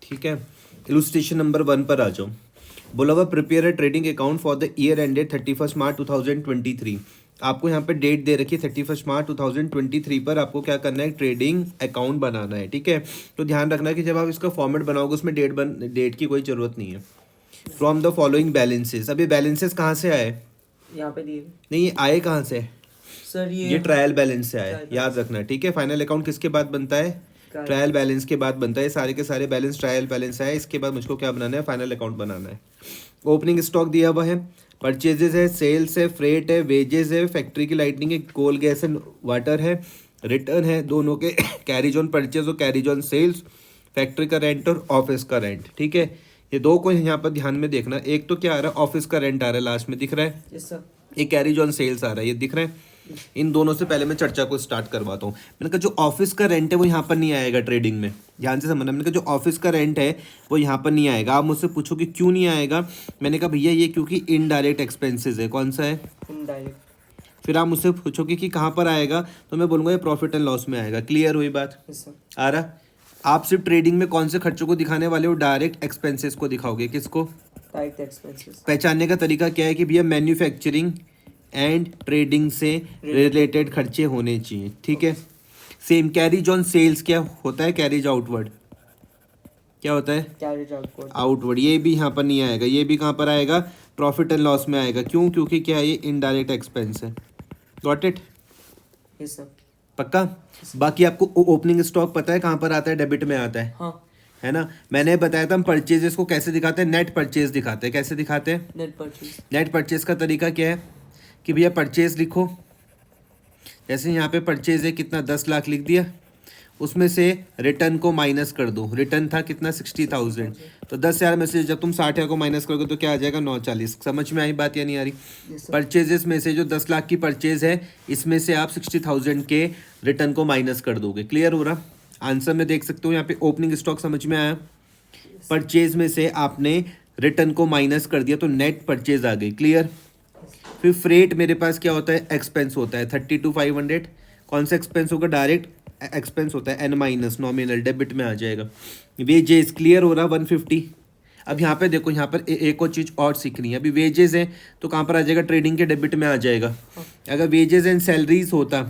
ठीक है, illustration number 1 पर आ जाओ। बोला हुआ prepare a trading account for the year ended 31 March 2023। आपको यहाँ पे डेट दे रखी है 31 मार्च 2023 पर आपको क्या करना है, ट्रेडिंग अकाउंट बनाना है। ठीक है, तो ध्यान रखना कि जब आप इसका फॉर्मेट बनाओगे उसमें डेट की कोई ज़रूरत नहीं है। फ्रॉम द फॉलोइंग बैलेंसेस, अभी बैलेंसेस कहाँ से आए, यहाँ पे दिए नहीं ये आए कहाँ से, सर, ये ट्रायल बैलेंस से आए, ट्रायल याद बैलेंस। रखना। ठीक है, फाइनल अकाउंट किसके बाद बनता है, ट्रायल बैलेंस के बाद बनता है। सारे के सारे बैलेंस ट्रायल बैलेंस है, इसके बाद मुझको क्या बनाना है, फाइनल अकाउंट बनाना है। ओपनिंग स्टॉक दिया हुआ है, परचेजेस है, सेल्स है, फ्रेट है, वेजेस है, फैक्ट्री की लाइटिंग है, कोल गैस एंड वाटर है, रिटर्न है दोनों के कैरीज ऑन परचेज और कैरीज ऑन सेल्स, फैक्ट्री का रेंट और ऑफिस का रेंट। ठीक है, ये दो को यहाँ पर ध्यान में देखना। एक तो क्या आ रहा है, ऑफिस का रेंट आ रहा है, लास्ट में दिख रहा है। Yes sir. एक कैरीज ऑन सेल्स आ रहा है, ये दिख रहा है। इन दोनों से पहले मैं चर्चा को स्टार्ट करवाता हूँ। मैंने कहा जो ऑफिस का रेंट है वो यहाँ पर नहीं आएगा ट्रेडिंग में, ध्यान से समझना। मैंने कहा जो ऑफिस का रेंट है वो यहाँ पर नहीं आएगा। आप मुझसे पूछो कि क्यों नहीं आएगा, मैंने कहा भैया ये क्योंकि इनडायरेक्ट एक्सपेंसेस है। कौन सा है, इनडायरेक्ट। फिर आप मुझसे पूछोगे कि कहाँ पर आएगा, तो मैं बोलूँगा ये प्रॉफिट एंड लॉस में आएगा। क्लियर हुई बात, यस सर। आ रहा। आप सिर्फ ट्रेडिंग में कौन से खर्चों को दिखाने वाले हो, डायरेक्ट एक्सपेंसेस को दिखाओगे। किसको, डायरेक्ट एक्सपेंसेस। पहचानने का तरीका क्या है कि भैया मैन्युफैक्चरिंग एंड ट्रेडिंग से रिलेटेड खर्चे होने चाहिए। ठीक है, सेम कैरीज ऑन सेल्स क्या होता है, कैरीज आउटवर्ड क्या होता है, कैरेज आउटवर्ड। आउटवर्ड। ये भी यहाँ पर नहीं आएगा, ये भी कहाँ पर आएगा, प्रॉफिट एंड लॉस में आएगा। क्यों, क्योंकि क्या है, ये इनडायरेक्ट एक्सपेंस है। Got it, yes sir. पक्का। बाकी आपको ओपनिंग स्टॉक पता है कहाँ पर आता है, डेबिट में आता है, हाँ। है ना। मैंने बताया था हम परचेजेस को कैसे दिखाते हैं, नेट परचेज दिखाते हैं। कैसे दिखाते हैं, नेट परचेज। नेट परचेज का तरीका क्या है कि भैया परचेज लिखो, जैसे यहाँ पे परचेज है कितना, 10 लाख लिख दिया, उसमें से रिटर्न को माइनस कर दो। रिटर्न था कितना, 60,000, तो 10,000 में से जब तुम 60,000 को माइनस करोगे तो क्या आ जाएगा, 940। समझ में आई बात या नहीं आ रही। Yes sir. परचेजेस में से जो 10 लाख की परचेज है, इसमें से आप 60,000 के रिटर्न को माइनस कर दोगे। क्लियर हो रहा, आंसर में देख सकते हो यहाँ पे ओपनिंग स्टॉक समझ में आया। परचेज में से आपने रिटर्न को माइनस कर दिया तो नेट परचेज आ गई। क्लियर। फिर फ्रेट मेरे पास क्या होता है, एक्सपेंस होता है 32,500। कौन सा एक्सपेंस होगा, डायरेक्ट एक्सपेंस होता है, एन माइनस नॉमिनल, डेबिट में आ जाएगा। वेजेस क्लियर हो रहा, 150। अब यहाँ पे देखो, यहाँ पर एक और चीज़ और सीखनी है। अभी वेजेस है तो कहाँ पर आ जाएगा, ट्रेडिंग के डेबिट में आ जाएगा। अगर वेजेस एंड सैलरीज होता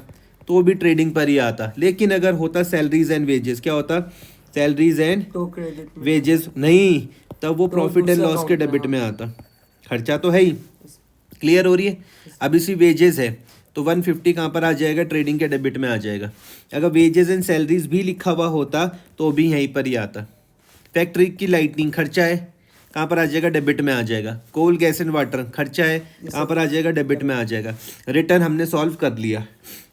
तो भी ट्रेडिंग पर ही आता, लेकिन अगर होता सैलरीज एंड वेजेस, क्या होता, सैलरीज एंड तो क्रेडिट में। वेजेस नहीं, तब वो तो प्रॉफिट एंड दूसरा लॉस के account में, डेबिट हाँ। में आता। खर्चा तो है ही। क्लियर हो रही है। अब इसी वेजेस है तो 150 कहाँ पर आ जाएगा, ट्रेडिंग के डेबिट में आ जाएगा। अगर वेजेस एंड सैलरीज भी लिखा हुआ होता तो भी यहीं पर ही आता। फैक्ट्री की लाइटनिंग खर्चा है, कहाँ पर आ जाएगा, डेबिट में आ जाएगा। कोल गैस एंड वाटर खर्चा है, कहाँ पर आ जाएगा, डेबिट में आ जाएगा। रिटर्न हमने सॉल्व कर लिया।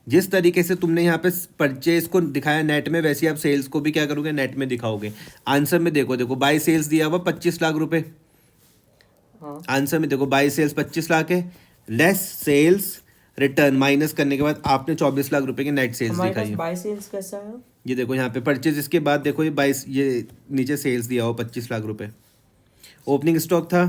जिस तरीके से तुमने यहाँ पे परचेज को दिखाया नेट में, वैसे आप सेल्स को भी क्या करोगे, नेट में दिखाओगे। आंसर में देखो, देखो बाय सेल्स दिया हुआ 25 लाख रुपए। हाँ। आंसर में देखो बाय सेल्स 25 लाख है, लेस सेल्स रिटर्न माइनस करने के बाद आपने 24 लाख रुपए की नेट सेल्स हमारे दिखाई पास है। बाय सेल्स कैसा है? ये देखो यहाँ पे परचेज, इसके बाद देखो ये 22, ये नीचे सेल्स दिया हो 25 लाख रुपए। ओपनिंग स्टॉक था,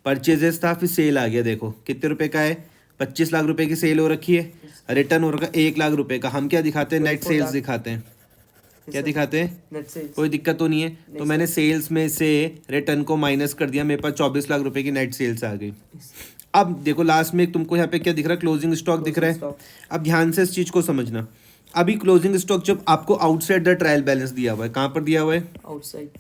परचेजेस था, फिर सेल आ गया। देखो कितने रुपए का है, 25 लाख रुपए की सेल हो रखी है। रिटर्न हो रखा 1 लाख रुपए का। हम क्या दिखाते हैं, नेट 24 सेल्स लाख। दिखाते हैं। क्या सर। दिखाते हैं, नेट सेल्स। कोई दिक्कत तो नहीं है। तो मैंने सेल्स में से रिटर्न को माइनस कर दिया, मेरे पास 24 लाख रुपए की नेट सेल्स आ गई। अब देखो लास्ट में तुमको यहाँ पे क्या दिख रहा है, क्लोजिंग स्टॉक दिख रहा है। अब ध्यान से इस चीज को समझना। अभी क्लोजिंग स्टॉक जब आपको आउटसाइड द ट्रायल बैलेंस दिया हुआ है, कहाँ पर दिया हुआ है, outside.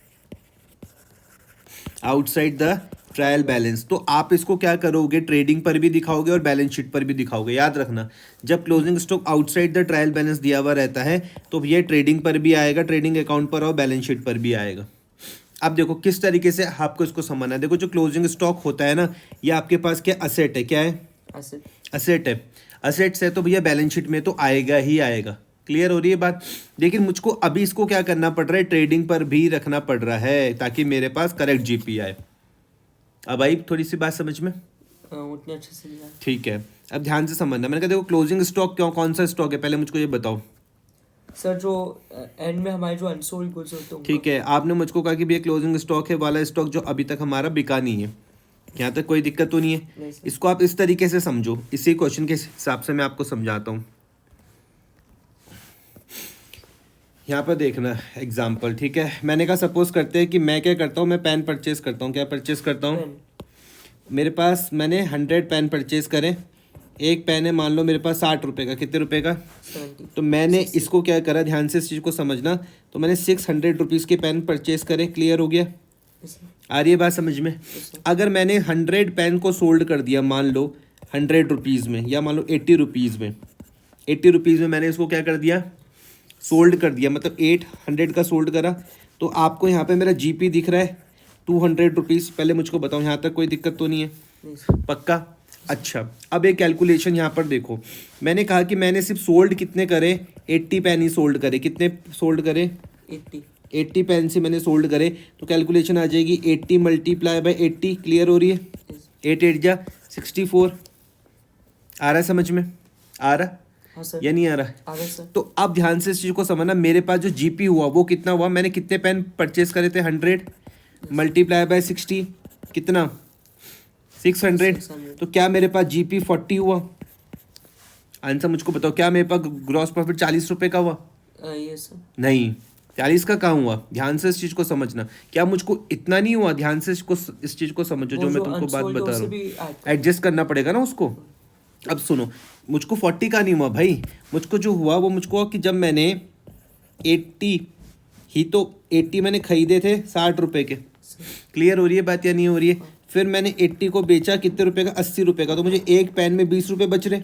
Outside the trial balance, तो आप इसको क्या करोगे, ट्रेडिंग पर भी दिखाओगे और बैलेंस शीट पर भी दिखाओगे। याद रखना, जब closing stock outside the trial balance दिया हुआ रहता है तो ये ट्रेडिंग पर भी आएगा, ट्रेडिंग अकाउंट पर और बैलेंस शीट पर भी आएगा। अब देखो किस तरीके से आपको इसको समझना है। देखो जो क्लोजिंग स्टॉक होता है ना, ये आपके पास क्या असेट है, क्या है, एसेट। असेट है। असेट्स है तो भैया बैलेंस शीट में तो आएगा ही आएगा। क्लियर हो रही है बात। लेकिन मुझको अभी इसको क्या करना पड़ रहा है, ट्रेडिंग पर भी रखना पड़ रहा है ताकि मेरे पास करेक्ट जीपी आए। अब आई थोड़ी सी बात समझ में, उतने अच्छे से नहीं आया। ठीक है। अब ध्यान से समझना। मैंने कहा देखो क्लोजिंग स्टॉक क्यों, कौन सा स्टॉक है, पहले मुझको ये बताओ। सर जो एंड में हमारे जो अनसोल्ड गुड्स होते हैं ठीक है, आपने मुझको कहा कि भैया क्लोजिंग स्टॉक है वाला स्टॉक जो अभी तक हमारा बिका नहीं है। यहाँ तक कोई दिक्कत तो नहीं है। नहीं सर। इसको आप इस तरीके से समझो, इसी क्वेश्चन के हिसाब से मैं आपको समझाता हूँ। यहाँ पर देखना एग्जाम्पल, ठीक है। मैंने कहा सपोज करते हैं कि मैं क्या करता हूँ, मैं पेन परचेज करता हूँ। क्या परचेज करता हूँ? पेन। मेरे पास मैंने 100 पेन परचेज करे। एक पेन है मान लो मेरे पास 60 रुपये का। कितने रुपए का? 70। तो मैंने इसको क्या करा, ध्यान से इस चीज़ को समझना। तो मैंने 600 रुपीज़ के पेन परचेज करे। क्लियर हो गया? Yes, sir. आ रही है बात समझ में? Yes, sir. अगर मैंने 100 पेन को सोल्ड कर दिया मान लो 100 रुपीज़ में, या मान लो 80 रुपीज़ में, 80 रुपीज़ में मैंने इसको क्या कर दिया, सोल्ड कर दिया, मतलब 800 का सोल्ड करा। तो आपको यहाँ पे मेरा जीपी दिख रहा है 200 रुपीज़। पहले मुझको बताओ यहाँ तक कोई दिक्कत तो नहीं है? नहीं सर। पक्का? अच्छा, अब एक कैलकुलेशन यहाँ पर देखो। मैंने कहा कि मैंने सिर्फ सोल्ड कितने करे, 80 पेन ही सोल्ड करे। कितने सोल्ड करे? 80 पेन से मैंने सोल्ड करे। तो कैलकुलेशन आ जाएगी 80 मल्टीप्लाई बाई 80। क्लियर हो रही है? 8 8 जा 64। आ रहा है समझ में? आ रहा हाँ सर। या नहीं आ रहा? आ गया सर। तो अब ध्यान से इस चीज़ को समझना। मेरे पास जो जीपी हुआ वो कितना हुआ, मैंने कितने पेन परचेज करे थे, 100 मल्टीप्लाई बाय 60 कितना, 600। तो क्या मेरे पास जीपी 40 हुआ? आंसर मुझको बताओ। क्या मेरे पास ग्रॉस प्रॉफिट 40 रुपये का हुआ? Yes sir. नहीं, 40 का कहाँ हुआ? ध्यान से इस चीज़ को समझना। क्या मुझको इतना नहीं हुआ? ध्यान से इस चीज़ को समझो जो मैं तुमको बात बता रहा हूँ। एडजस्ट करना पड़ेगा ना उसको। अब सुनो, मुझको 40 का नहीं हुआ भाई। मुझको जो हुआ वो मुझको हुआ कि जब मैंने 80 मैंने खरीदे थे 60 रुपये के। क्लियर हो रही है बात या नहीं हो रही है? फिर मैंने 80 को बेचा कितने रुपए का, 80 रुपये का। तो मुझे एक पेन में 20 रुपये बच रहे।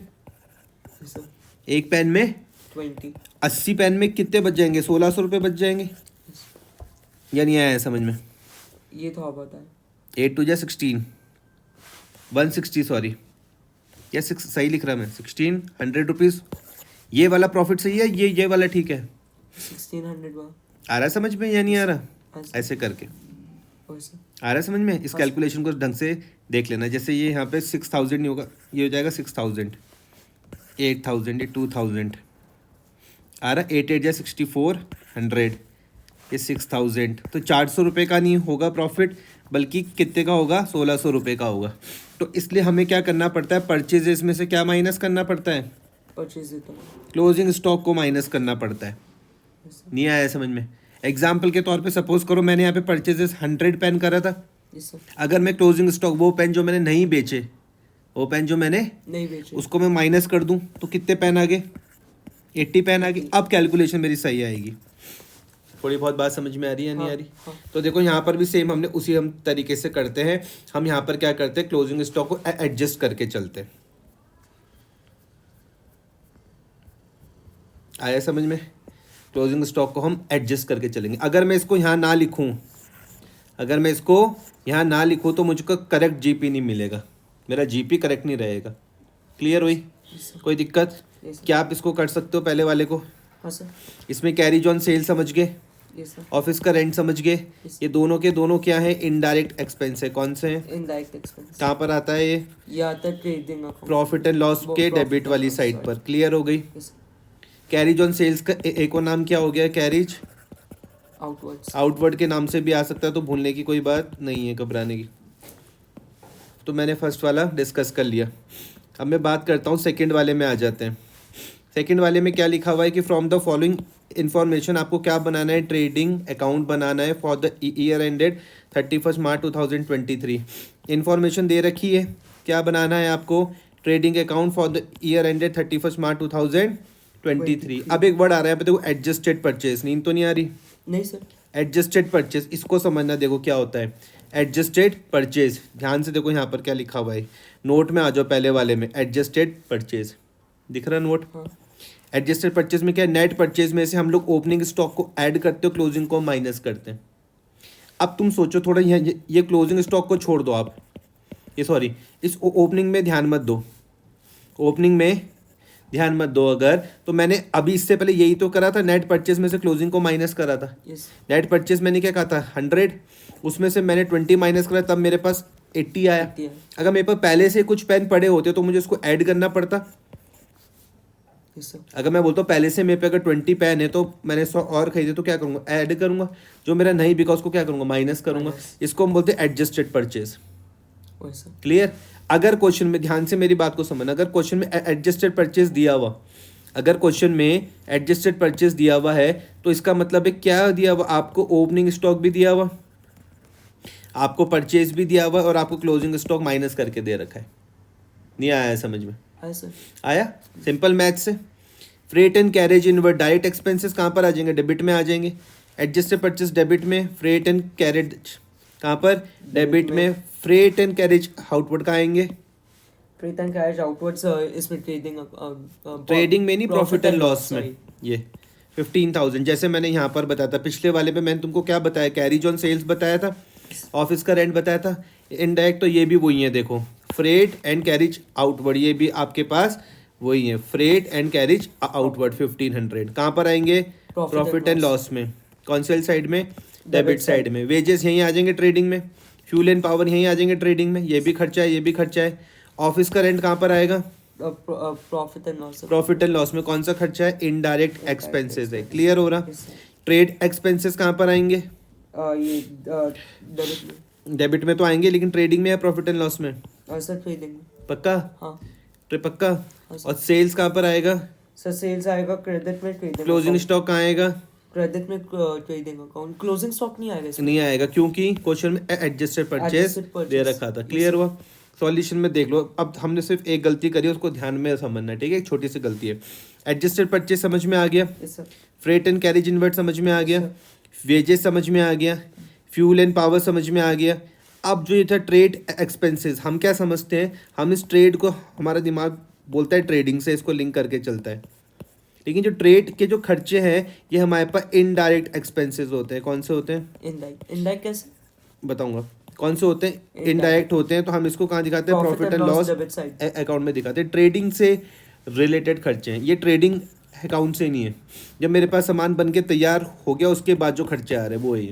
एक पेन में 20। 80 पेन में कितने बच जाएंगे? 1600 रुपये बच जाएंगे। या नहीं आया है समझ में? ये तो आप बताएं। 8 2 16, 160 सॉरी, या सही लिख रहा मैं, 16 100 रुपीज़। ये वाला प्रॉफिट सही है, ये वाला ठीक है? 1600 आ रहा है समझ में या नहीं आ रहा? हाँ सर। ऐसे करके हाँ सर। आ रहा है समझ में? इस हाँ। कैलकुलेशन को ढंग से देख लेना। जैसे ये यहाँ पे 6000 नहीं होगा, ये हो जाएगा 6000, 8000, ये 2000 आ रहा। 8 8 या 64 100, ये 6000। तो 400 रुपये का नहीं होगा प्रॉफिट, बल्कि कितने का होगा? 1600 रुपये का होगा। तो इसलिए हमें क्या करना पड़ता है, परचेजेस में से क्या माइनस करना पड़ता है? परचेज देता हूँ। क्लोजिंग स्टॉक को माइनस करना पड़ता है। नहीं आया समझ में? एग्जाम्पल के तौर पे सपोज करो मैंने यहाँ पे परचेजेस 100 पेन करा था। Yes sir. अगर मैं क्लोजिंग स्टॉक, वो पेन जो मैंने नहीं बेचे, वो पेन जो मैंने नहीं बेचे, उसको मैं माइनस कर दूं तो कितने पेन आ गए? 80 पेन आ गए। अब कैलकुलेशन मेरी सही आएगी। थोड़ी बहुत बात समझ में आ रही है? नहीं आ रही? हाँ। तो देखो यहाँ पर भी सेम हमने उसी हम तरीके से करते हैं। हम यहाँ पर क्या करते हैं, क्लोजिंग स्टॉक को एडजस्ट करके चलते हैं। आया समझ में? क्लोजिंग स्टॉक को हम एडजस्ट करके चलेंगे। अगर मैं इसको यहाँ ना लिखूँ, अगर मैं इसको यहाँ ना लिखूँ तो मुझको करेक्ट जीपी नहीं मिलेगा, मेरा जीपी करेक्ट नहीं रहेगा। क्लियर हुई? कोई दिक्कत? क्या आप इसको कर सकते हो पहले वाले को? हाँ सर। इसमें कैरीज ऑन सेल समझ गए, यस सर। ऑफिस का रेंट समझ गए। ये दोनों के दोनों क्या है? इनडायरेक्ट एक्सपेंस है। कौन से हैं? Indirect expense. कहाँ पर आता है ये आता है trading account, profit and loss के डेबिट वाली साइड पर। क्लियर हो गई? कैरीज ऑन सेल्स का एक और नाम क्या हो गया? कैरीज आउटवर्ड के नाम से भी आ सकता है, तो भूलने की कोई बात नहीं है, घबराने की। तो मैंने फर्स्ट वाला डिस्कस कर लिया। अब मैं बात करता हूँ सेकंड वाले में। आ जाते हैं। सेकंड वाले में क्या लिखा हुआ है कि फ्रॉम द फॉलोइंग इन्फॉर्मेशन आपको क्या बनाना है? ट्रेडिंग अकाउंट बनाना है for the year ended 31 March 2023। Information दे रखी है, क्या बनाना है आपको? Trading account for the year ended 31 March 2023। अब एक वर्ड आ रहा है देखो, एडजस्टेड परचेज। नींद तो नहीं आ रही? नहीं सर। एडजस्टेड परचेज, इसको समझना। देखो क्या होता है एडजस्टेड परचेज। ध्यान से देखो यहाँ पर क्या लिखा हुआ है। नोट में आ जाओ पहले वाले में, एडजस्टेड परचेज दिख रहा नोट? हाँ। एडजस्टेड परचेज में क्या है? नेट परचेज में से हम लोग ओपनिंग स्टॉक को ऐड करते हो, क्लोजिंग को माइनस करते हैं। अब तुम सोचो थोड़ा, ये क्लोजिंग स्टॉक को छोड़ दो आप, ये सॉरी इस ओपनिंग में ध्यान मत दो, ओपनिंग में ध्यान मत दो। अगर तो मैंने अभी इससे पहले यही तो करा था, नेट परचेज में से क्लोजिंग को माइनस करा था। यस। नेट परचेज मैंने क्या कहा था? 100, उसमें से मैंने 20 माइनस करा, तब मेरे पास 80 आया। अगर मेरे पास पहले से कुछ पेन पड़े होते तो मुझे उसको ऐड करना पड़ता। Yes sir. अगर मैं बोलता हूँ पहले से मेरे पे अगर 20 पेन है तो मैंने 100 और खरीदे, तो क्या करूँगा? ऐड करूँगा। जो मेरा नहीं बिका उसको क्या करूँगा? माइनस करूँगा। इसको हम बोलते हैं एडजस्टेड परचेज। क्लियर? अगर क्वेश्चन में ध्यान से मेरी बात को समझना, अगर क्वेश्चन में एडजस्टेड परचेज दिया हुआ, अगर क्वेश्चन में एडजस्टेड परचेज दिया हुआ है तो इसका मतलब है क्या दिया हुआ आपको, ओपनिंग स्टॉक भी दिया हुआ, आपको परचेज भी दिया हुआ और आपको क्लोजिंग स्टॉक माइनस करके दे रखा है। नहीं आया है समझ में? आया सर। आया? सिंपल मैथ से। Freight and carriage inward direct expenses कहाँ पर आ जाएंगे? डेबिट में आ जाएंगे। एडजस्टेड परचेज डेबिट में, फ्रेट एंड कैरेज कहाँ पर? डेबिट में। फ्रेट एंड कैरेज आउटवर्ड कहाँ आएंगे? ट्रेड एंड कैश आउटवर्ड्स इसमें ट्रेडिंग में नहीं, प्रॉफिट एंड लॉस में। ये 15,000 जैसे मैंने यहाँ पर बताया था, पिछले वाले पे मैंने तुमको क्या बताया? कैरीज ऑन सेल्स बताया था, ऑफिस का रेंट बताया था। इनडायरेक्ट तो ये भी वही है, देखो फ्रेट एंड कैरिज आउटवर्ड, ये भी आपके पास वही है, फ्रेट एंड कैरिज आउटवर्ड 1500 कहाँ पर आएंगे? प्रॉफिट एंड लॉस में। कौन से साइड में? डेबिट साइड में। वेजेस यहीं आ जाएंगे ट्रेडिंग में, फ्यूल एंड पावर यहीं आ जाएंगे ट्रेडिंग में, ये भी खर्चा है, ये भी खर्चा है। ऑफिस का रेंट कहाँ पर आएगा? Profit and loss. Profit and loss में। कौन सा खर्चा है? इनडायरेक्ट एक्सपेंसेस है। क्लियर हो रहा? ट्रेड एक्सपेंसेस कहाँ पर आएंगे? ये डेबिट में। डेबिट में तो आएंगे, लेकिन ट्रेडिंग में या प्रॉफिट एंड लॉस में? सर ट्रेडिंग में। पक्का? हाँ पक्का? हाँ सर। और सेल्स कहाँ पर आएगा? सर सेल्स आएगा क्रेडिट में, ट्रेडिंग क्लोजिंग स्टॉक कहाँ आएगा? क्रेडिट में, ट्रेडिंग अकाउंट। क्लोजिंग स्टॉक नहीं आएगा इसमें। नहीं आएगा, क्योंकि क्वेश्चन में एडजस्टेड परचेज Adjusted purchase। दे रखा था। क्लियर हुआ? सॉल्यूशन में देख लो। अब हमने सिर्फ एक गलती करी है, उसको ध्यान में समझना है, ठीक है? एक छोटी सी गलती है। एडजस्टेड परचेज समझ में आ गया, yes sir. Freight and carriage inward समझ में आ गया, वेजेस समझ में आ गया, फ्यूल एंड पावर समझ में आ गया। अब जो ये था ट्रेड एक्सपेंसेस, हम क्या समझते हैं? हम इस ट्रेड को, हमारा दिमाग बोलता है ट्रेडिंग से इसको लिंक करके चलता है, लेकिन जो ट्रेड के जो खर्चे हैं ये हमारे पास इनडायरेक्ट एक्सपेंसेस होते हैं। कौन से होते हैं? इनडायरेक्ट। इनडायरेक्ट कैसे? बताऊंगा कौन से होते हैं। इनडायरेक्ट होते हैं तो हम इसको कहाँ दिखाते हैं? प्रॉफिट एंड लॉस अकाउंट में दिखाते हैं। ट्रेडिंग से रिलेटेड खर्चे हैं, ये ट्रेडिंग अकाउंट से नहीं है। जब मेरे पास सामान बन के तैयार हो गया उसके बाद जो खर्चे आ रहे हैं वो है।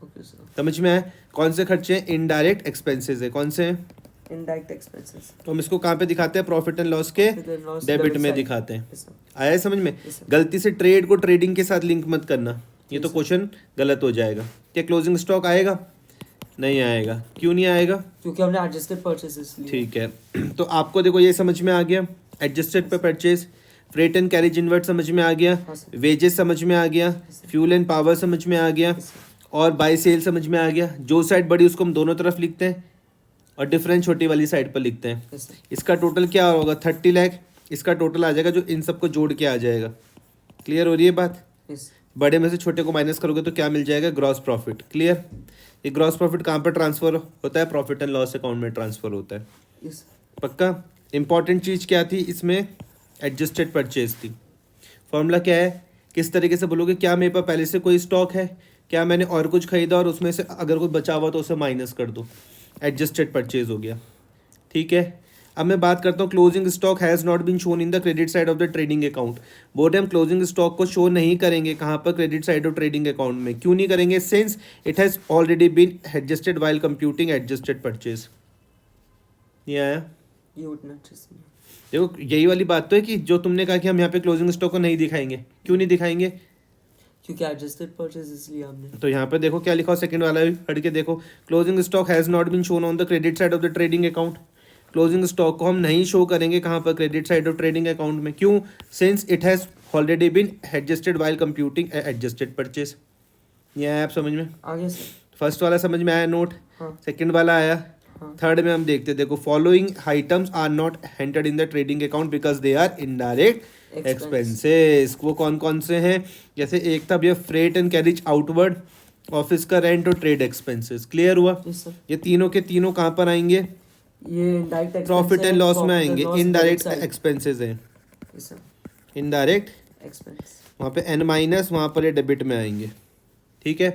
Okay sir. समझ में आया? कौन से खर्चे हैं? इनडायरेक्ट एक्सपेंसेस है। कौन से हैं? Indirect expenses. तो हम इसको कहाँ पे दिखाते हैं? प्रॉफिट एंड लॉस के डेबिट में दिखाते हैं। आया है समझ में? गलती से ट्रेड को ट्रेडिंग के साथ लिंक मत करना, ये तो क्वेश्चन गलत हो जाएगा। क्या क्लोजिंग स्टॉक आएगा? नहीं आएगा। क्यों नहीं आएगा? क्योंकि हमने एडजस्टेड परचेसेस लिए। ठीक है, तो आपको देखो ये समझ में आ गया, एडजस्टेड पे purchase, freight and carriage inward समझ में आ गया, वेजेस समझ में आ गया, फ्यूल एंड पावर समझ में आ गया, और बाय सेल समझ में आ गया। जो साइड बड़ी उसको हम दोनों तरफ लिखते हैं और डिफरेंस छोटी वाली साइड पर लिखते हैं। इसका टोटल क्या होगा? 30 लाख इसका टोटल आ जाएगा, जो इन सबको जोड़ के आ जाएगा। क्लियर हो रही है बात? बड़े में से छोटे को माइनस करोगे तो क्या मिल जाएगा? Gross profit. क्लियर? ये ग्रॉस प्रॉफिट कहाँ पर ट्रांसफर होता है? प्रॉफिट एंड लॉस अकाउंट में ट्रांसफर होता है। पक्का? इंपॉर्टेंट चीज़ क्या थी इसमें? एडजस्टेड परचेज थी। फॉर्मूला क्या है? किस तरीके से बोलोगे? क्या मेरे पास पहले से कोई स्टॉक है, क्या मैंने और कुछ खरीदा और उसमें से अगर कुछ बचा हुआ तो उसे माइनस कर दो, एडजस्टेड परचेज हो गया। ठीक है, अब मैं बात करता हूँ closing stock has not been shown in the credit side of the trading account. बोर्ड हम क्लोजिंग स्टॉक को शो नहीं करेंगे कहाँ पर? Credit side of trading account में। क्यों नहीं करेंगे? Since it has already been adjusted while computing adjusted purchase. ये आया? ये उतना अच्छे से देखो यही वाली बात तो है कि जो तुमने कहा कि हम यहाँ पे क्लोजिंग स्टॉक को नहीं दिखाएंगे। क्यों नहीं दिखाएंगे? क्योंकि एडजस्टेड परचेज इसलिए हमने। तो यहाँ पे देखो क्या लिखा हो, सेकंड वाला भी पढ़ के देखो। Closing stock has not been shown on the credit side of the trading account. Closing stock को हम नहीं शो करेंगे कहाँ पर? Credit side of trading account में। क्यों? Since it has already been adjusted while computing adjusted purchase. ये आया आप समझ में? आगे सर। फर्स्ट वाला समझ में आया नोट? हाँ। सेकंड वाला आया? हाँ। थर्ड में हम देखते देखो, following items are not entered in the trading account because they are indirect expenses. वो कौन कौन से हैं? जैसे एक था भैया freight and carriage outward, office का रेंट और ट्रेड एक्सपेंसेस। क्लियर हुआ? ये तीनों के तीनों कहाँ पर आएंगे? ये इनडायरेक्ट प्रॉफिट एंड लॉस में आएंगे। इनडायरेक्ट एक्सपेंसेस हैं, इनडायरेक्ट एक्सपेंस। वहाँ पे n माइनस, वहाँ पर ये डेबिट में आएंगे। ठीक है,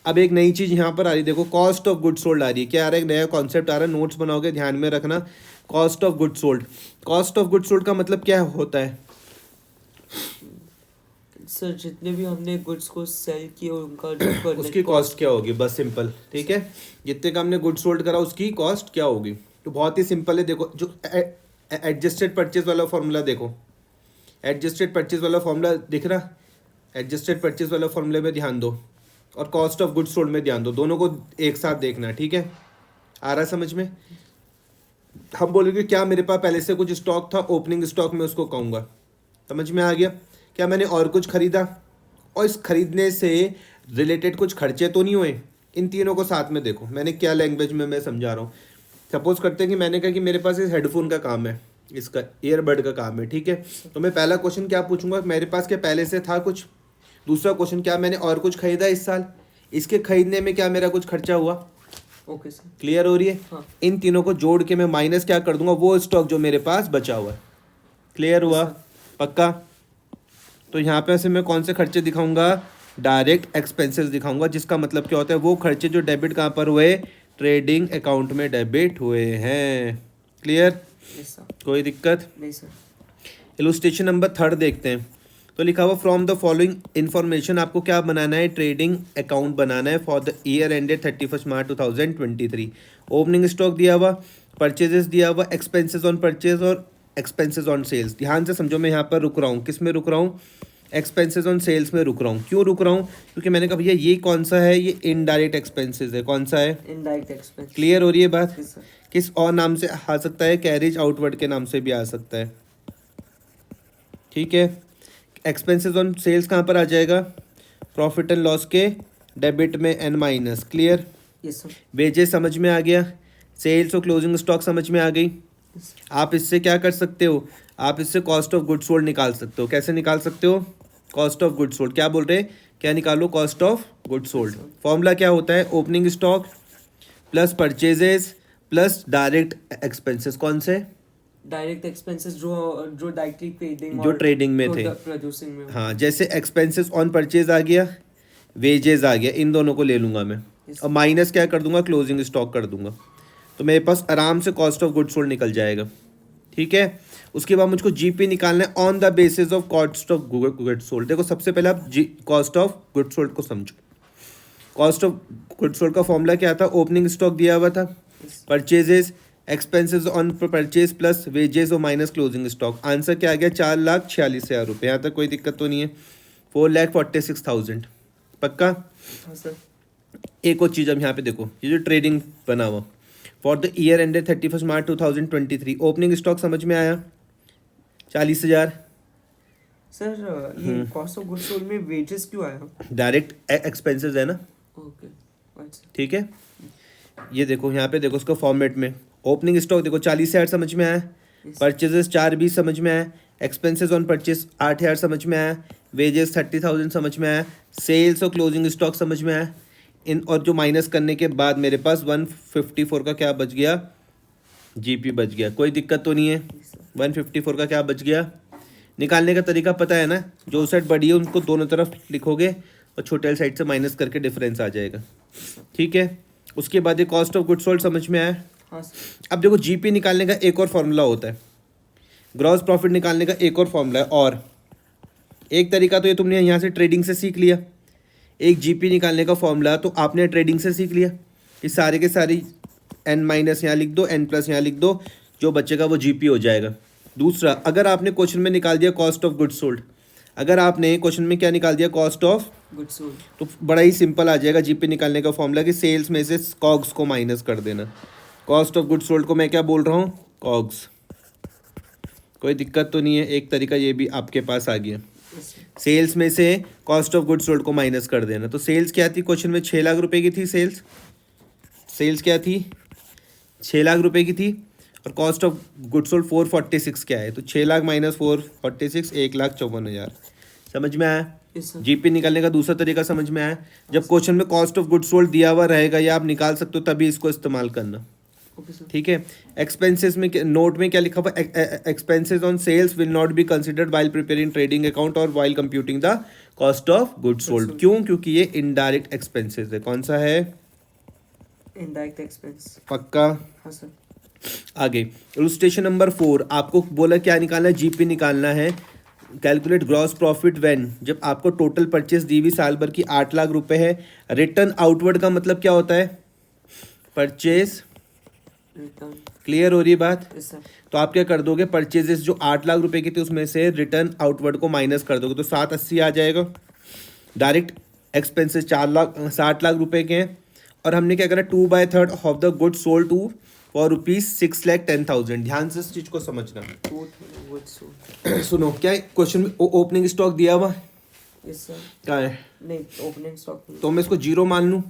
अब एक नई चीज़ यहाँ पर आ रही है, देखो कॉस्ट ऑफ गुड सोल्ड आ रही है। क्या आ रहा है? एक नया कॉन्सेप्ट आ रहा है, नोट्स बनाओगे ध्यान में रखना। Cost of good sold. Cost of good sold का मतलब क्या होता है? सर जितने भी हमने गुड्स को सेल किए उनका उसकी कॉस्ट क्या होगी? बस सिंपल। ठीक है, जितने का हमने गुड सोल्ड करा उसकी कॉस्ट क्या होगी? तो बहुत ही सिंपल है। देखो जो एडजस्टेड परचेज वाला फॉर्मूला देखो, एडजस्टेड परचेज वाला फॉर्मूला दिख रहा? एडजस्टेड परचेज वाला फॉर्मूले में ध्यान दो और कॉस्ट ऑफ गुड्स सोल्ड में ध्यान दो, दोनों को एक साथ देखना। ठीक है, आ रहा समझ में? हम बोलेंगे क्या मेरे पास पहले से कुछ स्टॉक था, ओपनिंग स्टॉक में उसको कहूँगा। समझ में आ गया? क्या मैंने और कुछ खरीदा और इस खरीदने से रिलेटेड कुछ खर्चे तो नहीं हुए? इन तीनों को साथ में देखो, मैंने क्या लैंग्वेज में मैं समझा रहा हूँ। सपोज करते हैं कि मैंने कहा कि मेरे पास इस हेडफोन का काम है, इसका ईयरबड का काम है, ठीक है। तो मैं पहला क्वेश्चन क्या पूछूंगा, मेरे पास क्या पहले से था कुछ? दूसरा क्वेश्चन, क्या मैंने और कुछ खरीदा इस साल? इसके खरीदने में क्या मेरा कुछ खर्चा हुआ? Okay sir. क्लियर हो रही है? हाँ। इन तीनों को जोड़ के मैं माइनस क्या कर दूंगा, वो स्टॉक जो मेरे पास बचा हुआ है। क्लियर हुआ? पक्का? तो यहाँ पे से मैं कौन से खर्चे दिखाऊंगा? डायरेक्ट एक्सपेंसेस दिखाऊंगा, जिसका मतलब क्या होता है, वो खर्चे जो डेबिट कहाँ पर हुए? ट्रेडिंग अकाउंट में डेबिट हुए हैं। क्लियर? Yes sir. कोई दिक्कत? नहीं सर। इलुस्ट्रेशन नंबर 3 देखते हैं। तो लिखा हुआ फ्रॉम द फॉलोइंग इन्फॉर्मेशन, आपको क्या बनाना है? ट्रेडिंग अकाउंट बनाना है for the year ended 31 March 2023। Opening stock दिया हुआ, परचेजेस दिया हुआ, एक्सपेंसेस ऑन परचेज और एक्सपेंसेस ऑन सेल्स। ध्यान से समझो, मैं यहाँ पर रुक रहा हूँ, किस में रुक रहा हूँ? एक्सपेंसेस ऑन सेल्स में रुक रहा हूँ। क्यों रुक रहा हूँ? क्योंकि मैंने कहा भैया ये कौन सा है? ये इनडायरेक्ट एक्सपेंसेस है। कौन सा है? Indirect expense. क्लियर हो रही है बात? Yes sir. किस और नाम से आ सकता है? कैरेज आउटवर्ड के नाम से भी आ सकता है, ठीक है। एक्सपेंसेस ऑन सेल्स कहाँ पर आ जाएगा? प्रॉफिट एंड लॉस के डेबिट में in minus. Clear? Yes sir. Wages समझ में आ गया, सेल्स और क्लोजिंग स्टॉक समझ में आ गई। आप इससे क्या कर सकते हो? आप इससे कॉस्ट ऑफ गुड्स सोल्ड निकाल सकते हो। कैसे निकाल सकते हो? Cost of goods sold. क्या बोल रहे हैं? क्या निकालो? Cost of goods sold. Formula क्या होता है? Opening stock plus purchases plus direct expenses. कौन से? डायरेक्ट एक्सपेंसेस जो डायरेक्टली ट्रेडिंग जो ट्रेडिंग में थे। प्रोड्यूसिंग में। हाँ, जैसे एक्सपेंसेस ऑन परचेज आ गया, वेजेस आ गया, इन दोनों को ले लूँगा मैं और माइनस क्या कर दूंगा? क्लोजिंग स्टॉक कर दूंगा। तो मेरे पास आराम से कॉस्ट ऑफ गुड्स सोल्ड निकल जाएगा, ठीक है। उसके बाद मुझको जीपी निकालना है on the basis of cost of goods sold. देखो सबसे पहले आप कॉस्ट ऑफ गुड्स सोल्ड को समझो। कॉस्ट ऑफ गुड्स सोल्ड का फॉर्मूला क्या था? ओपनिंग स्टॉक दिया हुआ था, purchases, expenses on purchase plus wages और माइनस क्लोजिंग स्टॉक। आंसर क्या आ गया? 4,46,000 रुपये। यहाँ तक कोई दिक्कत तो नहीं है? 4,46,000। पक्का? हाँ सर। एक और चीज़ अब यहाँ पे देखो, ये जो ट्रेडिंग बना हुआ for the year ended 31 March 2023, opening stock समझ में आया? 40,000। सर ये कॉस्ट ऑफ गुड्स सोल्ड में वेजेस क्यों आया? डायरेक्ट एक्सपेंसेस है ना, ओके अच्छा। ठीक है। ये देखो यहाँ पे देखो उसका फॉर्मेट में, ओपनिंग स्टॉक देखो 40,000 समझ में आया, परचेजेस 4,20 समझ में आया, एक्सपेंसेस ऑन परचेज 8,000 समझ में आया, वेजेस 30,000 समझ में आया, सेल्स और क्लोजिंग स्टॉक समझ में आया। इन और जो माइनस करने के बाद मेरे पास 154 का क्या बच गया? जीपी बच गया। कोई दिक्कत तो नहीं है? 154 का क्या बच गया? निकालने का तरीका पता है ना? जो साइड बड़ी है उनको दोनों तरफ लिखोगे और छोटे वाली साइड से माइनस करके डिफरेंस आ जाएगा, ठीक है। उसके बाद ये कॉस्ट ऑफ गुड्स सोल्ड समझ में आया? हाँ सर। अब देखो जीपी निकालने का एक और फॉर्मूला होता है, ग्रॉस प्रॉफिट निकालने का एक और फॉर्मूला है। और एक तरीका तो ये तुमने यहाँ से ट्रेडिंग से सीख लिया, एक जीपी निकालने का फॉर्मूला तो आपने ट्रेडिंग से सीख लिया। ये सारे के सारी एन माइनस यहाँ लिख दो, एन प्लस यहाँ लिख दो, जो बचेगा वो जीपी हो जाएगा। दूसरा, अगर आपने क्वेश्चन में निकाल दिया कॉस्ट ऑफ गुड्स सोल्ड, अगर आपने क्वेश्चन में क्या निकाल दिया? कॉस्ट ऑफ गुड्स सोल्ड, तो बड़ा ही सिंपल आ जाएगा जीपी निकालने का फॉर्मूला कि सेल्स में से कॉग्स को माइनस कर देना। कॉस्ट ऑफ गुड्स सोल्ड को मैं क्या बोल रहा हूँ? कॉग्स। कोई दिक्कत तो नहीं है? एक तरीका ये भी आपके पास आ गया, सेल्स में से कॉस्ट ऑफ गुड्स सोल्ड को माइनस कर देना। तो सेल्स क्या थी क्वेश्चन में? 6 लाख रुपए की थी सेल्स। सेल्स क्या थी? 6 लाख रुपए की थी और कॉस्ट ऑफ गुड्स सोल्ड 446 क्या है? तो 6 लाख माइनस 446 1,54,000। समझ में आया? जीपी निकालने का दूसरा तरीका समझ में आया? जब क्वेश्चन में कॉस्ट ऑफ गुड्स सोल्ड दिया हुआ रहेगा या आप निकाल सकते हो तभी इसको इस्तेमाल करना, ठीक है। एक्सपेंसेस में नोट में क्या लिखा हुआ? Expenses on sales will not be considered while preparing trading account और while computing the cost of goods sold. क्यों? क्योंकि ये इनडायरेक्ट एक्सपेंसेस है। कौन सा है? Indirect expense. पक्का? हाँ सर। आगे इलस्ट्रेशन नंबर 4, आपको बोला क्या निकालना है? जीपी निकालना है। कैलकुलेट ग्रॉस प्रॉफिट व्हेन, जब आपको टोटल परचेस दी हुई साल भर की 8 लाख रुपए है। रिटर्न आउटवर्ड का मतलब क्या होता है? परचेज। रिटर्न। क्लियर हो रही है बात? Yes sir. तो आप क्या कर दोगे? परचेजेस जो 8 लाख रुपए की थी उसमें से रिटर्न आउटवर्ड को माइनस कर दोगे तो 780 आ जाएगा। डायरेक्ट एक्सपेंसेस 60 लाख रुपए के हैं और हमने क्या करा 2/3 of the good sold to for ₹6,10,000। ध्यान से इस चीज को समझना। Goods sold. सुनो क्या है क्वेश्चन में ओपनिंग स्टॉक दिया हुआ यस सर। क्या है, नहीं, ओपनिंग स्टॉक तो मैं इसको जीरो मान लूँ।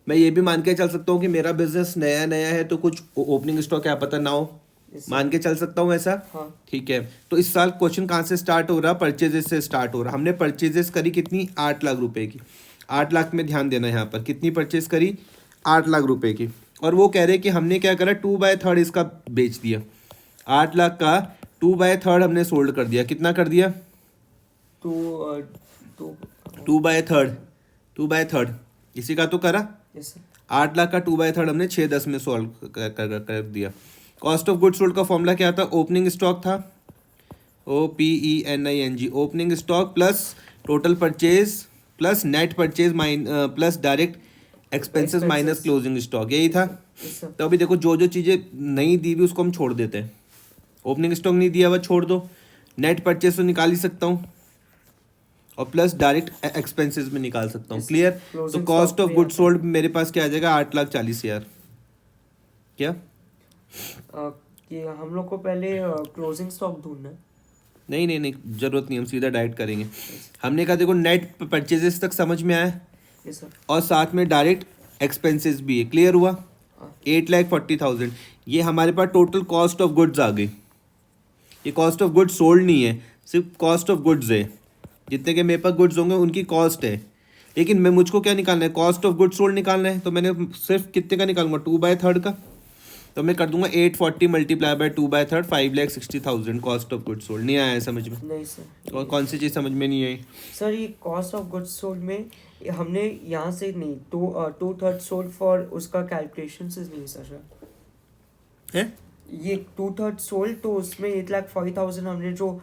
मैं ये भी मान के चल सकता हूँ कि मेरा बिजनेस नया नया है तो कुछ ओपनिंग स्टॉक क्या पता ना हो, मान के चल सकता हूँ ऐसा। हाँ। ठीक है, तो इस साल क्वेश्चन कहाँ से स्टार्ट हो रहा, परचेजेस से स्टार्ट हो रहा। हमने परचेजेस करी कितनी, 8 लाख रुपए की। 8 लाख में ध्यान देना यहाँ पर, कितनी परचेज करी, 8 लाख रुपए की। और वो कह रहे कि हमने क्या करा 2/3 इसका बेच दिया। 8 लाख का 2/3 हमने सोल्ड कर दिया। कितना कर दिया, टू 2/3 इसी का तो करा। Yes sir. 8 लाख का 2/3 हमने 6/10 में सॉल्व कर दिया। कॉस्ट ऑफ गुड सोल्ड का फॉर्मूला क्या था, ओपनिंग स्टॉक था, OPENING, opening stock plus total purchase plus net purchase plus direct expenses minus closing stock, यही था। Yes sir. तो अभी देखो जो जो चीज़ें नहीं दी हुई उसको हम छोड़ देते हैं। ओपनिंग स्टॉक नहीं दिया हुआ छोड़ दो, नेट परचेज तो निकाल ही सकता हूँ और प्लस डायरेक्ट एक्सपेंसेस में निकाल सकता हूँ। क्लियर। तो Closing कॉस्ट stock ऑफ भी गुड आता है। सोल्ड मेरे पास क्या आ जाएगा, 8,40,000। क्या कि हम लोग को पहले क्लोजिंग स्टॉक ढूंढना है। नहीं नहीं नहीं, जरूरत नहीं, हम सीधा डायरेक्ट करेंगे। हमने कहा देखो नेट परचेजेस तक समझ में आया यस सर। और साथ में डायरेक्ट एक्सपेंसेस भी है। क्लियर हुआ। हाँ। 8,40,000 ये हमारे पास टोटल कॉस्ट ऑफ गुड्स आ गई। ये कॉस्ट ऑफ गुड्स सोल्ड नहीं है, सिर्फ कॉस्ट ऑफ गुड्स है। जितने के मेरे पास गुड्स होंगे उनकी कॉस्ट है। लेकिन मैं मुझको क्या निकालना है, कॉस्ट ऑफ गुड्स सोल्ड निकालना है। तो मैंने सिर्फ कितने का निकालूंगा, 2/3 का। तो मैं कर दूंगा 840 multiply by 2/3, 5,60,000 cost of goods sold. नहीं आया है समझ में। नहीं सर। और कौन सी चीज़ समझ में नहीं आई, सर ये कॉस्ट ऑफ गुड्स सोल्ड में हमने यहाँ से नहीं 2/3 सोल्ड फॉर उसका कैलकुलेशन से नहीं सर। है ये 2/3 सोल्ड तो उसमें 8,40,000 हमने जो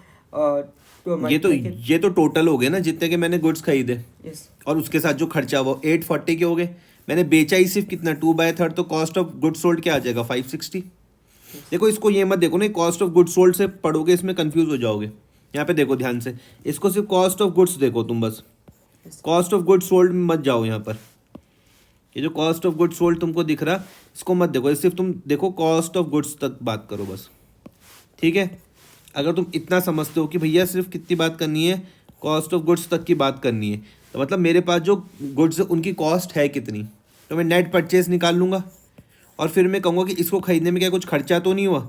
ये तो टोटल हो गए ना जितने के मैंने गुड्स खरीदे यस और उसके साथ जो खर्चा वो 840 के हो गए। मैंने बेचा ही सिर्फ कितना 2/3, तो कॉस्ट ऑफ गुड सोल्ड क्या आ जाएगा 560। देखो इसको ये मत देखो ना, कॉस्ट ऑफ गुड सोल्ड से पढ़ोगे इसमें कंफ्यूज हो जाओगे। यहाँ पे देखो ध्यान से, इसको सिर्फ कॉस्ट ऑफ गुड्स देखो तुम, बस कॉस्ट ऑफ गुड सोल्ड में मत जाओ। यहाँ पर ये जो कॉस्ट ऑफ गुड सोल्ड तुमको दिख रहा इसको मत देखो, सिर्फ तुम देखो कॉस्ट ऑफ गुड्स तक बात करो बस। ठीक है, अगर तुम इतना समझते हो कि भैया सिर्फ कितनी बात करनी है, कॉस्ट ऑफ गुड्स तक की बात करनी है, तो मतलब मेरे पास जो गुड्स उनकी कॉस्ट है कितनी, तो मैं नेट परचेज निकाल लूँगा और फिर मैं कहूँगा कि इसको खरीदने में क्या कुछ खर्चा तो नहीं हुआ,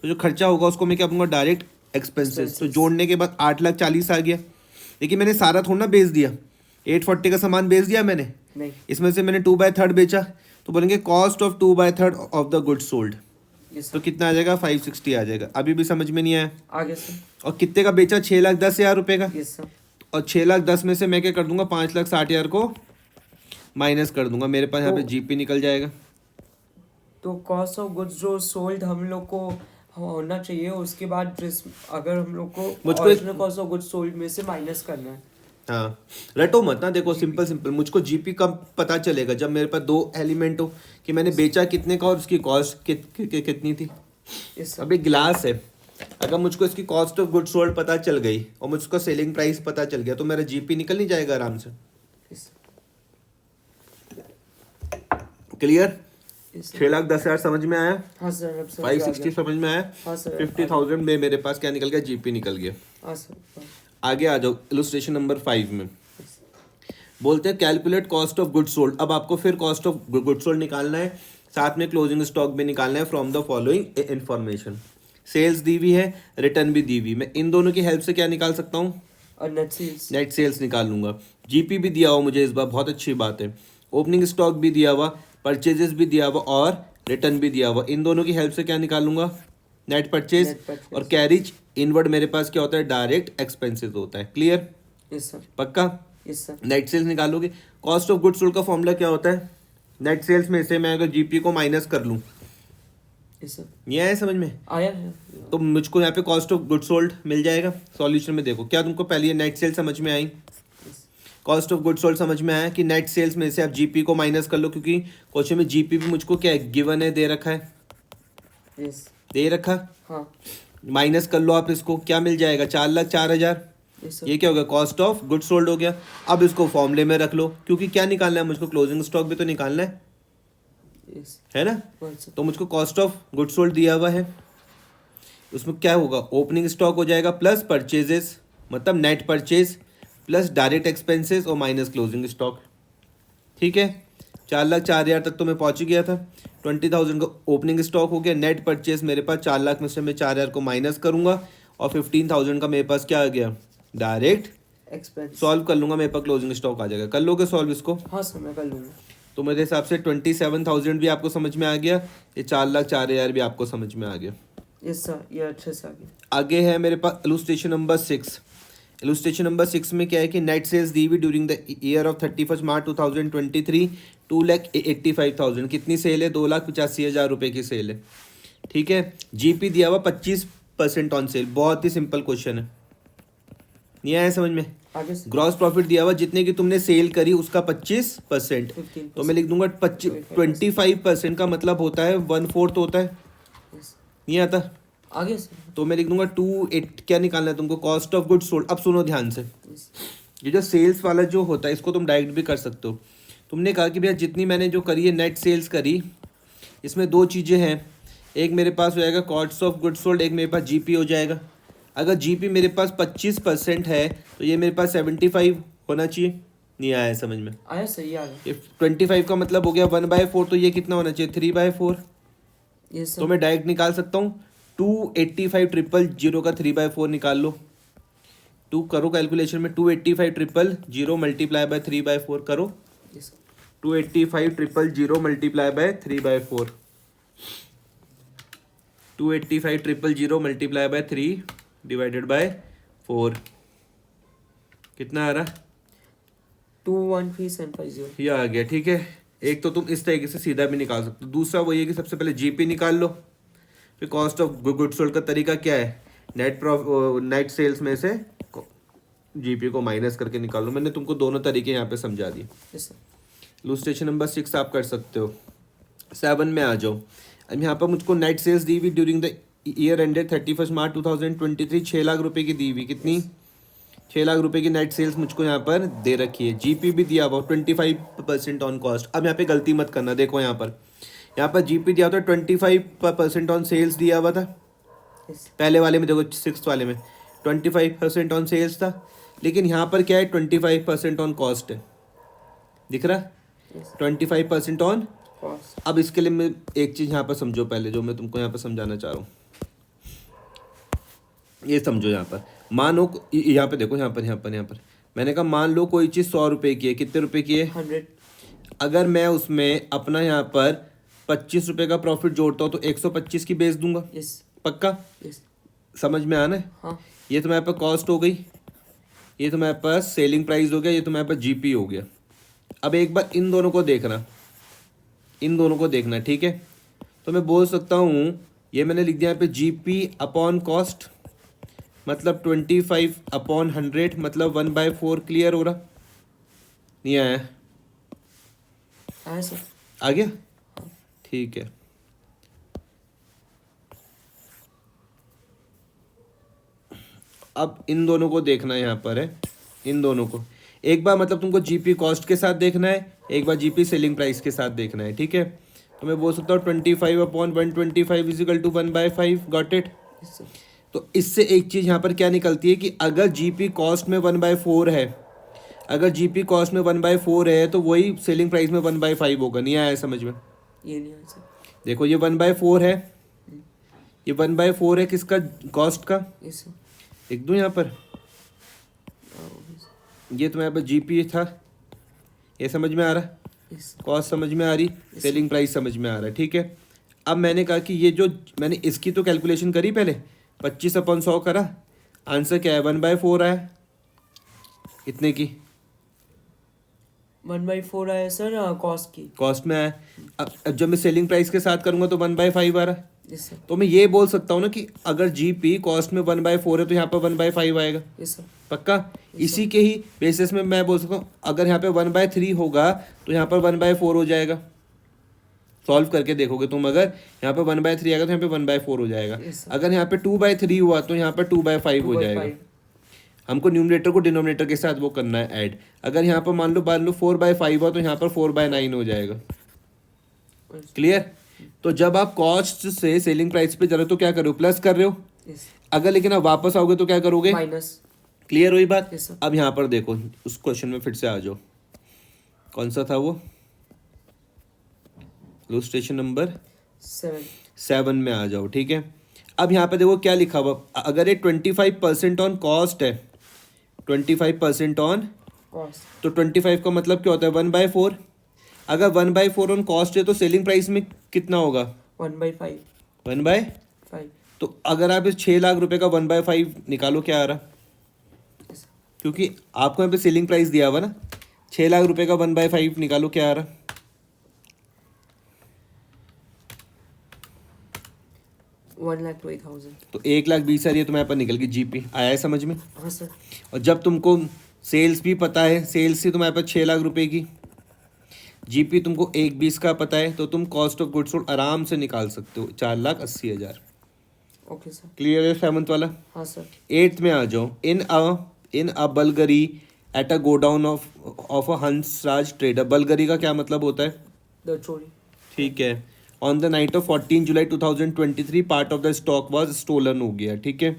तो जो खर्चा होगा उसको मैं क्या कहूँगा डायरेक्ट एक्सपेंसेस। तो जोड़ने के बाद 8,40,000 आ गया। लेकिन मैंने सारा थोड़ा ना बेच दिया, 840 का सामान बेच दिया मैंने, नहीं इसमें से मैंने 2/3 बेचा, तो बोलेंगे cost of 2/3 of the goods sold. Yes तो सर। कितना आ जाएगा 560 आ जाएगा। अभी भी समझ में नहीं आया। आगे सर। और कितने का बेचा, 6,10,000 रुपये का। Yes sir. और 6,10,000 में से मैं क्या कर दूंगा 5,60,000 को माइनस कर दूंगा, मेरे पास यहाँ पे तो- जीपी निकल जाएगा। तो कॉस्ट ऑफ गुड्स जो सोल्ड हम लोग को होना चाहिए, उसके बाद अगर हम लोग को मुझको original cost of goods sold में से माइनस करना है। हाँ, रटो मत ना, देखो सिंपल सिंपल मुझको जीपी कब पता चलेगा, जब मेरे पास 2 एलिमेंट हो कि मैंने बेचा कितने का और उसकी कॉस्ट कितनी थी। Yes sir. अभी गिलास है, अगर मुझको इसकी कॉस्ट ऑफ गुड सोल्ड पता चल गई और मुझको सेलिंग प्राइस पता चल गया तो मेरा जीपी निकल नहीं जाएगा आराम से। Yes clear. सर। 6,10,000 समझ में आया, हाँ सर। अब समझ आ 560 गया। समझ में आया, हाँ सर। 50,000 में मेरे पास क्या निकल गया, जीपी निकल गया। हाँ सर। आगे आ जाओ इलस्ट्रेशन नंबर 5 में। बोलते हैं calculate cost of good sold. अब आपको फिर कॉस्ट ऑफ गुड सोल्ड निकालना है, साथ में क्लोजिंग स्टॉक भी निकालना है from the following information. Sales दी हुई है, रिटर्न भी दी हुई। मैं इन दोनों की हेल्प से क्या निकाल सकता हूँ, और नेट सेल्स। नेट सेल्स निकाल लूंगा। जीपी भी दिया हुआ मुझे इस बार, बहुत अच्छी बात है। ओपनिंग स्टॉक भी दिया हुआ, परचेजेस भी दिया हुआ और रिटर्न भी दिया हुआ। इन दोनों की हेल्प से क्या निकालूंगा, नेट परचेज। Net purchase। और कैरिज इनवर्ड मेरे पास क्या होता है, डायरेक्ट एक्सपेंसेस होता है। Clear, yes sir. पक्का। Yes sir. नेट सेल्स निकालोगे, कॉस्ट ऑफ गुड्स सोल्ड का फॉर्मूला क्या होता है, नेट सेल्स में से मैं अगर जीपी को माइनस कर लूँ, यस सर। ये आया समझ में, आया है। तो मुझको यहाँ पे कॉस्ट ऑफ गुड्स सोल्ड मिल जाएगा। सॉल्यूशन में देखो, क्या तुमको पहले ये नेट सेल समझ में आई, कॉस्ट ऑफ गुड्स सोल्ड समझ में आया कि नेट सेल्स में से आप जीपी को माइनस कर लो, क्योंकि क्वेश्चन में जीपी भी मुझको क्या है, गिवन है, दे रखा है, यस। दे रखा। हाँ। माइनस कर लो आप इसको, क्या मिल जाएगा, 4,04,000। Yes sir. ये क्या हो गया, कॉस्ट ऑफ गुड सोल्ड हो गया। अब इसको फॉर्मूले में रख लो, क्योंकि क्या निकालना है मुझको, क्लोजिंग स्टॉक भी तो निकालना है। यस है ना। सर। तो मुझको कॉस्ट ऑफ गुड सोल्ड दिया हुआ है, उसमें क्या होगा, ओपनिंग स्टॉक हो जाएगा प्लस परचेजेस, मतलब net purchase plus direct expenses और माइनस क्लोजिंग स्टॉक। ठीक है, 4,04,000 तक तो मैं पहुंच ही गया था। 20,000 का ओपनिंग स्टॉक हो गया, नेट परचेज मेरे पास 4 लाख में से मैं 4,000 को माइनस करूंगा और 15,000 का मेरे पास क्या आ गया, डायरेक्ट एक्सपेंस। सॉल्व कर लूंगा, मेरे पास क्लोजिंग स्टॉक आ जाएगा। कर लोगे सॉल्व इसको? हाँ सर मैं कर लूँगा। तो मेरे हिसाब से 27,000 भी आपको समझ में आ गया, ये 4,04,000 भी आपको समझ में आ गया। यस सर, ये अच्छे से आ गया। आगे है मेरे पास इलुस्ट्रेशन नंबर 6। इलुस्ट्रेशन नंबर 6 में क्या है कि नेट सेल्स दी हुई during the year of 31 March 2023 2,85,000। कितनी सेल है, 2,85,000 रुपये की सेल है। ठीक है, जीपी दिया हुआ 25% ऑन सेल, बहुत ही सिंपल क्वेश्चन है, नहीं आया समझ में। आगे सर। ग्रॉस प्रॉफिट दिया हुआ जितने की तुमने सेल करी उसका 25%, 15%। तो मैं लिख दूंगा 25% का मतलब होता है 1/4 होता है, यस नहीं आता। आगे सर। तो मैं लिख दूंगा 2 क्या निकालना है तुमको, कॉस्ट ऑफ गुड्स सोल्ड। अब सुनो ध्यान से, यस ये जो सेल्स वाला जो होता है इसको तुम डायरेक्ट भी कर सकते हो। तुमने कहा कि भैया जितनी मैंने जो करी है नेट सेल्स करी, इसमें दो चीज़ें हैं, एक मेरे पास हो जाएगा कॉस्ट ऑफ गुड्स सोल्ड, एक मेरे पास जीपी हो जाएगा। अगर जीपी मेरे पास 25% है तो ये मेरे पास 75 होना चाहिए, नहीं आया है समझ में। आया सही आ गया। ये 25 का मतलब हो गया 1/4, तो ये कितना होना चाहिए 3/4। यस तो सर। मैं डायरेक्ट निकाल सकता हूँ 285,000 का 3/4 निकाल लो। 2 करो कैलकुलेशन में, 285,000 मल्टीप्लाई बाय 3/4 करो, yes sir. 285,000 multiply by 3/4, 285,000 multiply by 3 divided by 4 कितना आ रहा, 213,750। ये आ गया। ठीक है, एक तो तुम इस तरीके से सीधा भी निकाल सकते हो, दूसरा वही है कि सबसे पहले जीपी निकाल लो, फिर कॉस्ट ऑफ गुड्स सोल्ड का तरीका क्या है, नेट सेल्स में से जीपी को माइनस करके निकाल लो। मैंने तुमको दोनों तरीके यहाँ पे समझा दिए। Yes sir. इलुस्ट्रेशन नंबर 6 आप कर सकते हो। 7 में आ जाओ। अब यहाँ पर मुझको नेट सेल्स दी हुई during the year ended 31 March 2023 6 lakh रुपए की दी हुई, कितनी, 6 लाख रुपए की नेट सेल्स मुझको यहाँ पर दे रखी है। जीपी भी दिया हुआ 25% ऑन कॉस्ट। अब यहाँ पे गलती मत करना, देखो यहाँ पर जीपी दिया हुआ था 25% ऑन सेल्स दिया हुआ था, यस पहले वाले में देखो 6 वाले में 25% ऑन सेल्स था, लेकिन यहाँ पर क्या है 25% ऑन कॉस्ट है, दिख रहा यस 25% ऑन। कॉस्ट। अब इसके लिए मैं एक चीज़ यहाँ पर समझो पहले, जो मैं तुमको यहाँ पर समझाना चाह रहा हूँ, ये समझो। यहाँ पर मानो यहाँ पे देखो, यहाँ पर मैंने कहा मान लो कोई चीज़ 100 रुपये की है, कितने रुपए की है, 100। अगर मैं उसमें अपना यहाँ पर 25 रुपये का प्रॉफिट जोड़ता हूँ तो 125 की बेच दूंगा, यस पक्का, यस। समझ में आना है। हाँ ये तो मेरे पास कॉस्ट हो गई, ये तो मेरे पास सेलिंग प्राइस हो गया, ये तो मेरे पास जीपी हो गया। अब एक बार इन दोनों को देखना, ठीक है। तो मैं बोल सकता हूँ, ये मैंने लिख दिया यहाँ पे जीपी अपॉन कॉस्ट, मतलब 25/100, मतलब 1/4। क्लियर हो रहा, नहीं आया, आया सर। आ गया, ठीक है। अब इन दोनों को देखना यहाँ पर है, इन दोनों को एक बार मतलब तुमको जीपी कॉस्ट के साथ देखना है, एक बार जीपी सेलिंग प्राइस के साथ देखना है, ठीक है। तो मैं बोल सकता हूँ 25/125 equal to 1/5, got it. Yes sir. तो इससे एक चीज़ यहाँ पर क्या निकलती है कि अगर जीपी कॉस्ट में 1/4 है, अगर जीपी कॉस्ट में 1/4 है तो वही सेलिंग प्राइस में 1/5 होगा, नहीं आया समझ में। ये नहीं आया सर। देखो ये 1/4 है, ये 1/4 है किसका, कॉस्ट का, यस सर। लिख दूँ यहाँ पर, ये तो यहाँ पर जीपी था, ये समझ में आ रहा, यस कॉस्ट समझ में आ रही, सेलिंग प्राइस समझ में आ रहा है, ठीक है। अब मैंने कहा कि ये जो मैंने इसकी तो कैलकुलेशन करी पहले, 25/100 करा, आंसर क्या है 1/4 आया, इतने की 1/4 आया सर कॉस्ट की। कॉस्ट में आया। अब जब मैं सेलिंग प्राइस के साथ करूंगा तो 1/5 आ रहा। Yes sir. तो मैं ये बोल सकता हूँ ना कि अगर जीपी कॉस्ट में 1/4 है तो यहाँ पर 1/5 आएगा, यस सर। पक्का। इसी के ही बेसिस में मैं बोल सकता हूँ अगर यहाँ पे 1/3 होगा तो यहाँ पर 1/4 हो जाएगा। सॉल्व करके देखोगे तुम, अगर यहाँ पे 1/3 आएगा तो यहाँ पे 1/4 हो जाएगा। Yes, sir. अगर यहाँ पे 2/3 हुआ तो यहाँ पर 2/5 हो जाएगा। हमको न्यूमरेटर को डिनोमिनेटर के साथ वो करना है ऐड। अगर यहाँ पर मान लो 4/5 हुआ तो यहाँ पर 4/9 हो जाएगा। क्लियर। तो जब आप कॉस्ट से सेलिंग प्राइस पे जा रहे हो तो क्या कर रहे हो, प्लस कर रहे हो। यस अगर लेकिन आप वापस आओगे तो क्या करोगे, माइनस। क्लियर हुई बात। Yes, sir. अब यहाँ पर देखो उस क्वेश्चन में फिर से आ जाओ, कौन सा था वो, इलस्ट्रेशन नंबर 7 में आ जाओ। ठीक है, अब यहाँ पे देखो क्या लिखा हुआ, अगर ये 25% ऑन कॉस्ट है, 25% ऑन, कॉस्ट तो 25 का मतलब क्या होता है 1/4। अगर 1/4 ऑन कॉस्ट है तो सेलिंग प्राइस में कितना होगा 1/5 1/5। तो अगर आप इस 6 लाख रुपए का 1/5 निकालो क्या आ रहा, Yes. क्योंकि आपको यहाँ पे सेलिंग प्राइस दिया हुआ ना, 6 लाख रुपए का 1/5 निकालो क्या आ रहा, 1,20,000। तो 1,20,000 आ रही है, तुम्हारे पास निकल गई जीपी। आया है समझ में। हाँ सर। और जब तुमको सेल्स भी पता है, सेल्स से तुम्हारे पास 6 लाख रुपए की, जीपी तुमको 1,20 का पता है, तो तुम कॉस्ट ऑफ गुड्स सोल्ड आराम से निकाल सकते हो 4,80,000। Okay sir. क्लियर है 7th वाला। हाँ सर। 8th में आ जाओ, in a burglary at a godown of a Hansraj trader. Burglary का क्या मतलब होता है, द चोरी। ठीक है। On the night of 14 July 2023 part of the stock was stolen हो गया। ठीक है,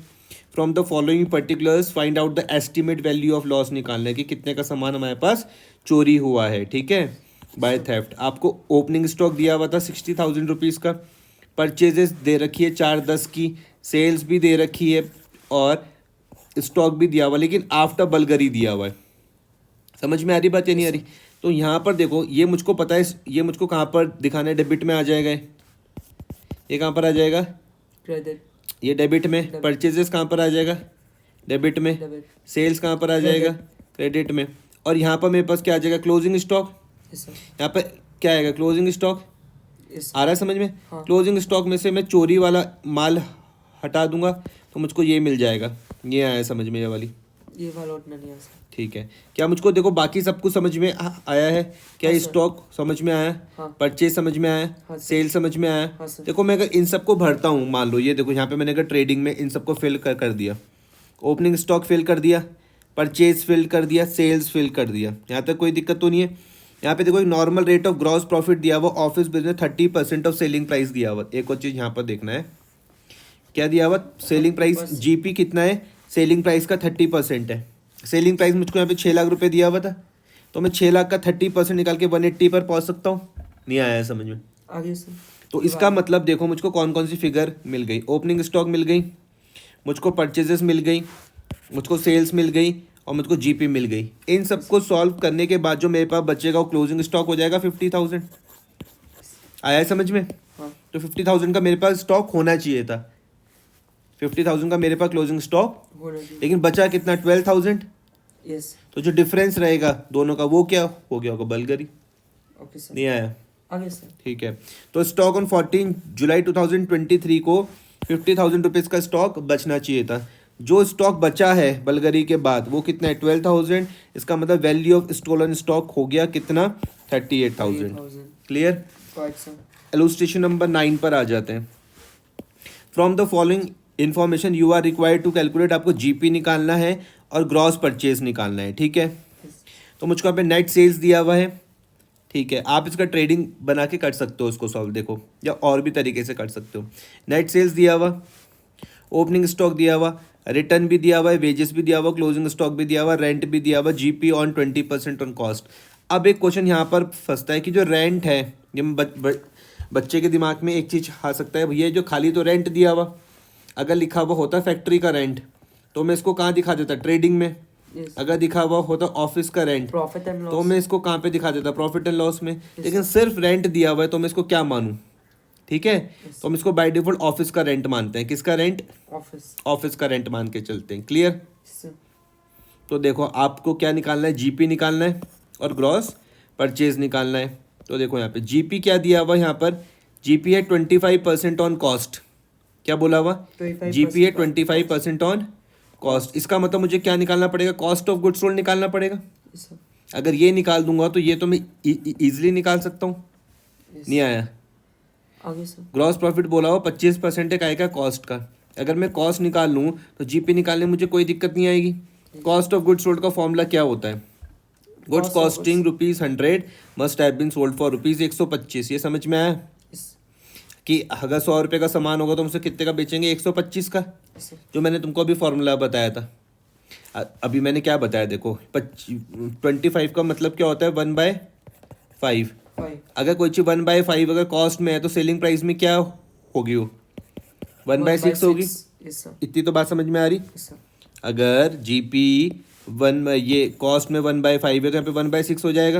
from the following particulars find out the estimate value of loss, निकालना है कि कितने का सामान हमारे पास चोरी हुआ है। ठीक है, बाय थेफ्ट। आपको ओपनिंग स्टॉक दिया हुआ था 60,000 रुपीज़ का, परचेजेस दे रखी है 410 की, सेल्स भी दे रखी है और स्टॉक भी दिया हुआ, लेकिन आफ्टर बल्गरी दिया हुआ है। समझ में आ रही बात या नहीं आ रही। तो यहाँ पर देखो, ये मुझको पता है, ये मुझको कहाँ पर दिखाना है, डेबिट में आ जाएगा ये कहाँ पर आ जाएगा, क्रेडिट। ये डेबिट में। डेबिट। परचेजेस कहाँ पर आ जाएगा, डेबिट में। डेबिट। सेल्स कहाँ पर आ जाएगा, क्रेडिट में। और यहाँ पर मेरे पास क्या आ जाएगा, क्लोजिंग स्टॉक। Yes sir. यहाँ पर क्या आएगा, क्लोजिंग स्टॉक। यस आ रहा है समझ में। हाँ। क्लोजिंग स्टॉक में से मैं चोरी वाला माल हटा दूंगा तो मुझको ये मिल जाएगा। ये आया समझ में, ये वाली। ये वाला उतना नहीं आ सर। ठीक है, क्या मुझको देखो बाकी सब कुछ समझ में आया है क्या, हाँ ये सर। स्टॉक समझ में आया, हाँ। परचेज समझ में आया, हाँ सर। सेल समझ में आया। हाँ सर। देखो मैं अगर इन सबको भरता हूँ, मान लो ये देखो यहाँ पे मैंने अगर ट्रेडिंग में इन सबको फिल कर दिया, ओपनिंग स्टॉक फिल कर दिया, परचेज फिल कर दिया, सेल्स फिल कर दिया, यहाँ तक कोई दिक्कत तो नहीं है। यहाँ पे देखो एक normal rate of gross profit दिया हुआ, office business 30% of selling price दिया हुआ। एक और चीज़ यहाँ पर देखना है, क्या दिया हुआ, सेलिंग प्राइस, जीपी कितना है, सेलिंग प्राइस का 30% है। सेलिंग प्राइस मुझको यहाँ पे 6 लाख रुपए दिया हुआ था, तो मैं 6 लाख का 30% निकाल के 180 पर पहुँच सकता हूँ। नहीं आया है समझ में। आगे सर। तो इसका मतलब देखो मुझको कौन कौन सी फिगर मिल गई, ओपनिंग स्टॉक मिल गई, मुझको परचेजेस मिल गई, मुझको सेल्स मिल गई और मुझको जीपी मिल गई। इन सबको सॉल्व करने के बाद जो मेरे पास बचेगा वो क्लोजिंग स्टॉक हो जाएगा 50,000। आया है समझ में। हाँ। तो 50,000 का मेरे पास स्टॉक होना चाहिए था, 50,000 का मेरे पास क्लोजिंग स्टॉक, होना चाहिए। लेकिन बचा कितना 12,000। यस। तो जो डिफरेंस रहेगा दोनों का वो क्या हो गया होगा, बल्गरी। Okay sir. नहीं आया, आगे सर। ठीक है। तो स्टॉक ऑन 14 जुलाई 2023 को 50,000 रुपीज़ का स्टॉक बचना चाहिए था। जो स्टॉक बचा है बल्गरी के बाद वो कितना है 12,000। इसका मतलब वैल्यू ऑफ स्टोलन स्टॉक हो गया कितना 38,000। Clear. Correct sir. Illustration number 9 पर आ जाते हैं। From the following information you are required to calculate, आपको जीपी निकालना है और ग्रॉस परचेज निकालना है। ठीक है, तो मुझको यहाँ पे नेट सेल्स दिया हुआ है। ठीक है, आप इसका ट्रेडिंग बना के कर सकते हो इसको सॉल्व, देखो, या और भी तरीके से कर सकते हो। नेट सेल्स दिया हुआ, ओपनिंग स्टॉक दिया हुआ, रिटर्न भी दिया हुआ है, वेजेस भी दिया हुआ, क्लोजिंग स्टॉक भी दिया हुआ, रेंट भी दिया हुआ, जीपी ऑन 20% ऑन कॉस्ट। अब एक क्वेश्चन यहाँ पर फंसता है कि जो रेंट है, ये बच्चे के दिमाग में एक चीज़ आ सकता है, भैया जो खाली तो रेंट दिया हुआ, अगर लिखा हुआ होता फैक्ट्री का रेंट तो मैं इसको कहाँ दिखा देता, ट्रेडिंग में। Yes. अगर दिखा हुआ होता ऑफिस का रेंट प्रॉफिट एंड तो लॉस। मैं इसको कहाँ पे दिखा देता, प्रॉफिट एंड लॉस में। लेकिन सिर्फ रेंट दिया हुआ है तो मैं इसको क्या मानूं, ठीक है। तो हम इसको बाय डिफॉल्ट ऑफिस का रेंट मानते हैं। किसका रेंट, ऑफिस। ऑफिस का रेंट मान के चलते हैं। क्लियर। सर। तो देखो आपको क्या निकालना है, जीपी निकालना है और ग्रॉस परचेज निकालना है। तो देखो यहाँ पे जीपी क्या दिया हुआ है, यहाँ पर जीपी है 25% ऑन कॉस्ट। क्या बोला हुआ, 25% जीपी है 25% ऑन कॉस्ट। इसका मतलब मुझे क्या निकालना पड़ेगा, कॉस्ट ऑफ गुड्स सोल्ड निकालना पड़ेगा। Yes, sir. अगर ये निकाल दूंगा तो ये तो मैं इजीली निकाल सकता हूँ। Yes. नहीं आया। आगे सर। ग्रॉस प्रॉफिट बोला हुआ 25% एक आएगा कॉस्ट का। अगर मैं कॉस्ट निकाल लूँ तो जीपी निकालने में मुझे कोई दिक्कत नहीं आएगी। कॉस्ट ऑफ गुड्स सोल्ड का फॉर्मूला क्या होता है, goods Cost of costing ₹100 must have been sold for ₹125। ये समझ में आया Yes. कि अगर 100 रुपये का सामान होगा तो हम उसे कितने का बेचेंगे? 125 का, Yes, sir. जो मैंने तुमको अभी फॉर्मूला बताया था। अभी मैंने क्या बताया देखो, 25 का मतलब क्या होता है? 1/5। 5. अगर कोई चीज़ 1/5 अगर कॉस्ट में है तो सेलिंग प्राइस में क्या होगी? वो 1/6 होगी। Yes, sir. इतनी तो बात समझ में आ रही। Yes, sir. अगर जीपी ये कॉस्ट में 1/5 है तो यहाँ पे 1/6 हो जाएगा।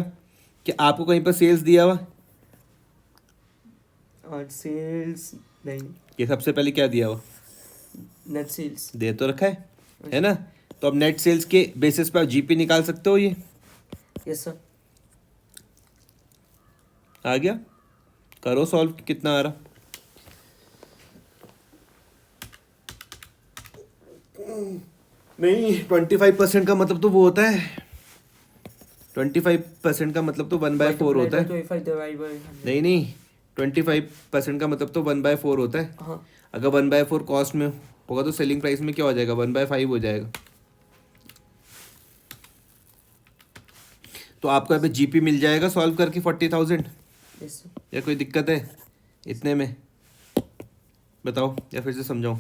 कि आपको कहीं पर सेल्स दिया हुआ? और sales नहीं. ये सबसे पहले क्या दिया हुआ? Net sales. दे तो रखा है ना? तो अब नेट सेल्स के बेसिस पे आप जीपी निकाल सकते हो। ये Yes, sir. आ गया? करो सॉल्व, कितना आ रहा? नहीं, 25% का मतलब तो वो होता है, 25% का मतलब तो 1/4 होता है। 25 divided by 100. नहीं, 25% का मतलब तो 1/4 होता है। हाँ. अगर 1/4 कॉस्ट में होगा तो सेलिंग प्राइस में क्या हो जाएगा? 1/5 हो जाएगा। तो आपको यहाँ पे जीपी मिल जाएगा सॉल्व करके 40,000। Yes, sir. या कोई दिक्कत है इतने में? बताओ या फिर से समझाऊं?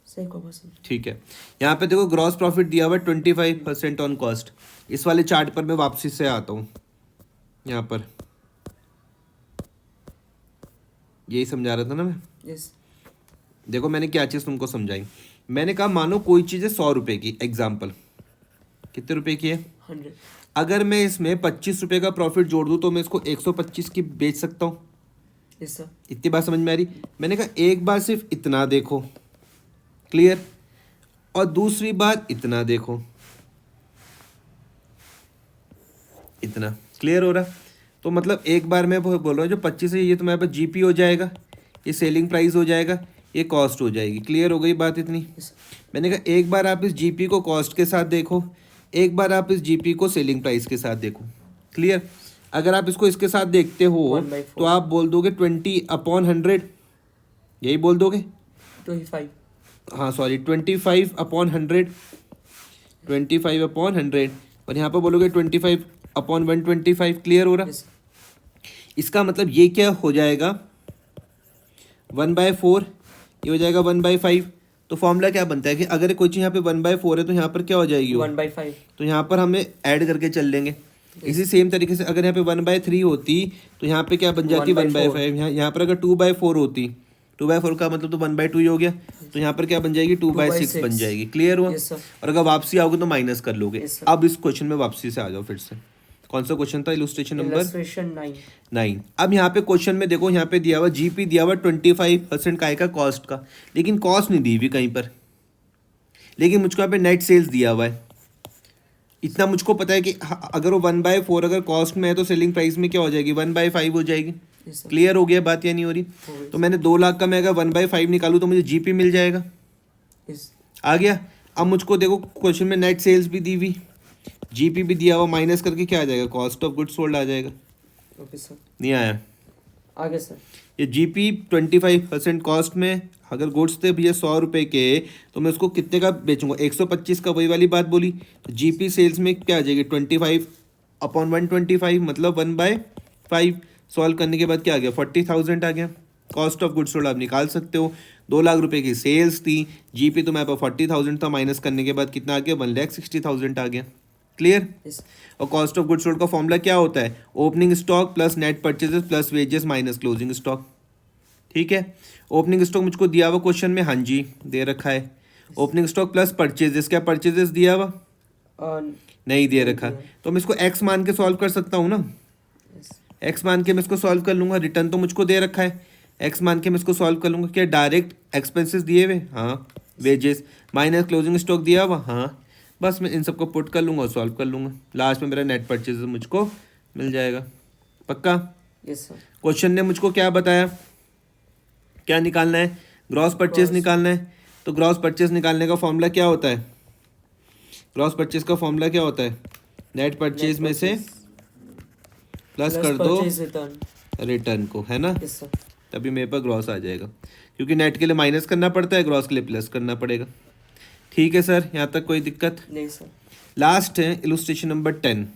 सही को बस. ठीक है, यहाँ पे देखो ग्रॉस प्रॉफिट दिया हुआ है 25% ऑन कॉस्ट। इस वाले चार्ट पर मैं वापसी से आता हूँ। यहाँ पर यही समझा रहा था ना मैं। Yes. देखो मैंने क्या चीज़ तुमको समझाई। मैंने कहा मानो कोई चीज़ है 100 रुपये की, एग्जाम्पल कितने रुपए की है? 100. अगर मैं इसमें 25 रुपये का प्रॉफिट जोड़ दूँ तो मैं इसको 125 की बेच सकता हूँ। Yes, sir. इतनी बात समझ में आ रही? मैंने कहा एक बार सिर्फ इतना देखो, क्लियर, और दूसरी बात इतना देखो, इतना क्लियर हो रहा? तो मतलब एक बार मैं बोल रहा हूँ जो 25 है ये तुम्हारे पास जीपी हो जाएगा, ये सेलिंग प्राइस हो जाएगा, ये कॉस्ट हो जाएगी। क्लियर हो गई बात इतनी? Yes. मैंने कहा एक बार आप इस जीपी को कॉस्ट के साथ देखो, एक बार आप इस जीपी को सेलिंग प्राइस के साथ देखो। क्लियर? अगर आप इसको इसके साथ देखते हो 1/4. तो आप बोल दोगे 20/100, यही बोल दोगे? 25. हाँ सॉरी, 25/100, 25/100, और यहाँ पर बोलोगे 25/125। क्लियर हो रहा? Yes. इसका मतलब ये क्या हो जाएगा? 1/4, ये हो जाएगा 1/5। तो फॉर्मूला क्या बनता है कि अगर कोई चीज़ यहाँ पे 1/4 है तो यहाँ पर क्या हो जाएगी? 1/5. तो यहाँ पर हमें ऐड करके चल लेंगे। इसी सेम तरीके से अगर यहाँ पे 1/3 होती तो यहाँ पे क्या बन जाती? 1/5। यहाँ पर अगर 2/4 होती, 2/4 का मतलब तो 1/2 ही हो गया, तो यहाँ पर क्या बन जाएगी? 2/6 बन जाएगी। क्लियर हुआ? Yes, sir. और अगर वापसी आओगे तो माइनस कर लोगे। Yes, sir. अब इस क्वेश्चन में वापसी से आ जाओ फिर से। कौन सा क्वेश्चन था? Illustration number Illustration 9. 9। अब यहाँ पे क्वेश्चन में देखो, यहाँ पे दिया हुआ जीपी दिया हुआ 25% काय का कॉस्ट का, लेकिन कॉस्ट नहीं दी हुई कहीं पर, लेकिन मुझको यहाँ पे नेट सेल्स दिया हुआ है। इतना मुझको पता है कि अगर वो 1/4 अगर कॉस्ट में है तो सेलिंग प्राइस में क्या हो जाएगी? 1/5 हो जाएगी। Yes, sir. क्लियर हो गया बात या नहीं हो रही? हो गई. तो मैंने 2 लाख का मैं अगर 1/5 निकालूँ तो मुझे जीपी मिल जाएगा। Yes. आ गया? अब मुझको देखो क्वेश्चन में नेट सेल्स भी दी हुई, जीपी भी दिया हुआ, माइनस करके क्या आ जाएगा? कॉस्ट ऑफ गुड्स सोल्ड आ जाएगा। Okay, sir. नहीं आया? आगे सर. ये जीपी 25% कॉस्ट में अगर गुड्स थे भैया 100 रुपये के, तो मैं उसको कितने का बेचूंगा? 125 का। वही वाली बात बोली। तो जीपी सेल्स में क्या आ जाएगी? 25/125 मतलब 1/5। सॉल्व करने के बाद क्या आ गया? 40,000 आ गया। कॉस्ट ऑफ गुड्स सोल्ड आप निकाल सकते हो। 2 लाख रुपए की सेल्स थी, जीपी तो मेरे पास 40,000 था, माइनस करने के बाद कितना आ गया? 1,60,000 आ गया। क्लियर? Yes. और कॉस्ट ऑफ गुड्स सोल्ड का फॉर्मूला क्या होता है? Opening stock plus net purchases plus wages minus closing stock. ठीक है? ओपनिंग स्टॉक मुझको दिया हुआ क्वेश्चन में, हाँ जी दे रखा है। ओपनिंग स्टॉक प्लस परचेजेस, क्या परचेजेस दिया हुआ? नहीं दे रखा। तो मैं इसको एक्स मान के सॉल्व कर सकता हूँ ना? Yes. एक्स मान के मैं इसको सॉल्व कर लूँगा। रिटर्न तो मुझको दे रखा है, एक्स मान के मैं इसको सॉल्व कर लूँगा। क्या डायरेक्ट एक्सपेंसेस दिए हुए? हाँ। वेजेस माइनस क्लोजिंग स्टॉक दिया हुआ? हाँ। बस मैं इन सबको पुट कर लूँगा और सॉल्व कर लूँगा। लास्ट में मेरा नेट परचेज मुझको मिल जाएगा। पक्का? Yes sir. क्वेश्चन ने मुझको क्या बताया? क्या निकालना है? ग्रॉस परचेज निकालना है। तो ग्रॉस परचेज निकालने का फॉर्मूला क्या होता है? ग्रॉस परचेज का फॉर्मूला क्या होता है? नेट परचेज में से प्लस कर दो रिटर्न को, है ना? Yes sir. तभी मेरे पर ग्रॉस आ जाएगा, क्योंकि नेट के लिए माइनस करना पड़ता है, ग्रॉस के लिए प्लस करना पड़ेगा। ठीक है सर, यहाँ तक कोई दिक्कत? नहीं सर. लास्ट है इलुस्ट्रेशन नंबर 10।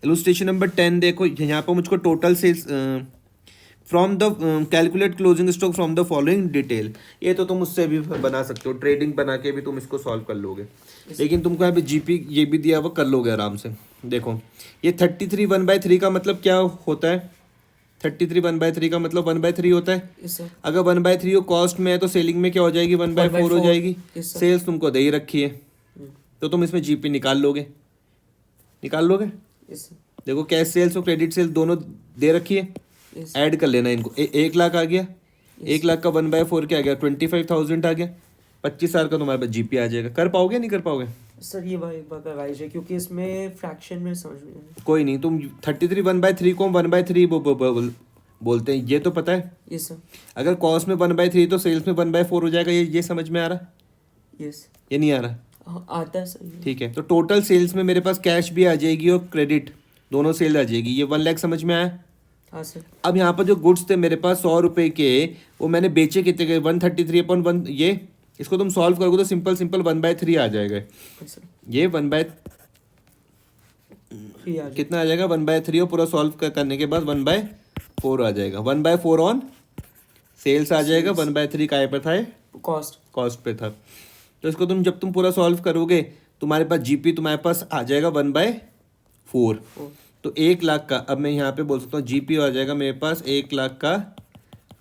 इलुस्ट्रेशन नंबर 10 देखो, यहाँ पर मुझको total sales from the calculate closing stock from the following detail. ये तो तुम उससे भी बना सकते हो, ट्रेडिंग बना के भी तुम इसको सॉल्व कर लोगे, लेकिन तुमको यहाँ पे जीपी ये भी दिया हुआ, कर लोगे आराम से। देखो ये 33 1/3 का मतलब क्या होता है? 33 1/3 का मतलब 1/3 होता है। Yes sir. अगर 1/3 कॉस्ट में है तो सेलिंग में क्या हो जाएगी? 1/4 हो जाएगी। Yes, sir. सेल्स तुमको दे ही रखी है, तो तुम इसमें जीपी निकाल लोगे, निकाल लोगे। Yes sir. देखो कैश सेल्स और क्रेडिट सेल्स दोनों दे रखी है, यस ऐड कर लेना इनको। 1 लाख आ गया, 1 लाख का 1/4 क्या आ गया? 25,000 आ गया। 25,000 का तुम्हारे पास जीपी आ जाएगा। कर पाओगे नहीं कर पाओगे? सर ये बार एक बार करवाइए जाए, क्योंकि इसमें फ्रैक्शन में समझ में नहीं आया। कोई नहीं, तुम 33 1/3 को 1/3 बोलते हैं, ये तो पता है। Yes sir. अगर कॉस्ट में 1/3 तो सेल्स में 1/4 हो जाएगा, ये समझ में आ रहा? यस। ये नहीं आ रहा? हाँ, आता है सर ये। ठीक है, तो टोटल सेल्स में मेरे पास कैश भी आ जाएगी और क्रेडिट दोनों सेल आ जाएगी। ये 1 लाख समझ में आया? हाँ सर। अब यहाँ पर जो गुड्स थे मेरे पास 100 रुपए के, वो मैंने बेचे कितने के? 133/1। ये इसको तुम सॉल्व करोगे तो सिंपल 1/3 आ जाएगा। हाँ सर। ये 1/3 ये आ गया। कितना आ जाएगा? 1/3 और पूरा सॉल्व करने के बाद 1/4 आ जाएगा। 1/4 ऑन सेल्स आ जाएगा, 1/3 काय पर था? कॉस्ट। कॉस्ट पे था। तो इसको तुम जब तुम पूरा सॉल्व करोगे तुम्हारे पास जीपी तुम्हारे पास आ जाएगा 1/4। तो 1 लाख का, अब मैं यहाँ पे बोल सकता हूँ जीपी आ जाएगा मेरे पास 1 लाख का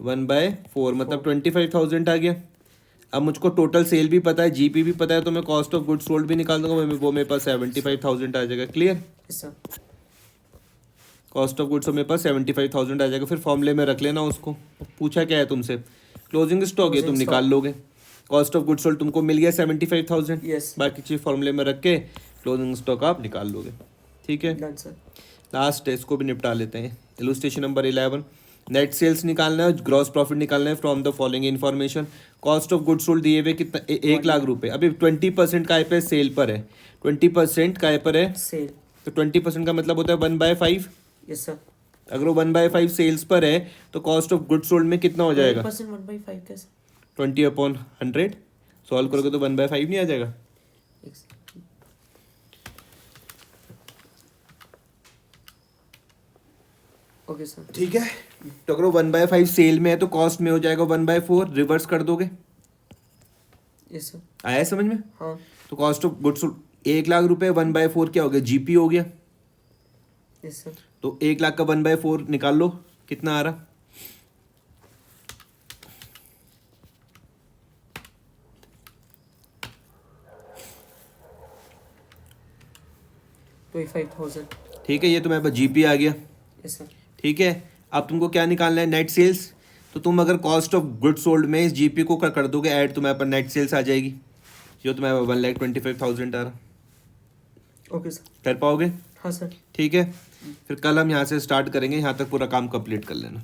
1/4, मतलब 25,000 आ गया। अब मुझको टोटल सेल भी पता है, जीपी भी पता है, तो मैं कॉस्ट ऑफ गुड्स सोल्ड भी निकाल दूंगा, वो मेरे पास 75,000 आ जाएगा। Clear? Yes sir. Cost of goods मेरे पास 75,000 आ जाएगा। फिर फॉर्मूले में रख लेना उसको। पूछा क्या है तुमसे? क्लोजिंग स्टॉक, ये तुम Closing निकाल stock. लोगे। कॉस्ट ऑफ गुड्स सोल्ड तुमको मिल गया 75,000। यस। बाकी चीज फॉर्मूले में रख के क्लोजिंग स्टॉक आप निकाल लोगे। ठीक है, डन सर। लास्ट है, इसको भी निपटा लेते हैं। इलुस्ट्रेशन नंबर 11, नेट सेल्स निकालना है, ग्रॉस प्रॉफिट निकालना है from the following information. Cost of goods sold दिए हुए कितना? 1 लाख रुपए। अभी 20% काय पे? सेल पर है। 20% काय पर है? सेल। तो 20% का मतलब होता है 1/5। Yes sir. अगर वो 1/5 सेल्स पर है तो कॉस्ट ऑफ गुड्स सोल्ड में कितना हो जाएगा? 1/5 कैसे? 20/100। सॉल्व करोगे तो 1/5 नहीं आ जाएगा? Okay sir. ठीक है, तो अगर वो 1/5 सेल में है तो कॉस्ट में हो जाएगा 1/4। रिवर्स कर दोगे? Yes sir. आया समझ में? हाँ। तो कॉस्ट ऑफ गुड्स 1 लाख रुपए, 1/4 क्या हो गया? जीपी हो गया। Yes sir. तो 1 लाख का 1/4 निकाल लो, कितना आ रहा? 25,000। ठीक है, ये तुम्हारे पास जीपी आ गया। Yes sir. ठीक है, अब तुमको क्या निकालना है? Net sales. तो तुम अगर कॉस्ट ऑफ गुड्स सोल्ड में इस जीपी को कर दोगे ऐड, तुम्हारे पास नेट सेल्स आ जाएगी, जो तुम्हारे पास 1,25,000 आ रहा। Okay sir. कर पाओगे? हाँ सर। ठीक है, फिर कल हम यहाँ से स्टार्ट करेंगे, यहाँ तक पूरा काम कंप्लीट कर लेना।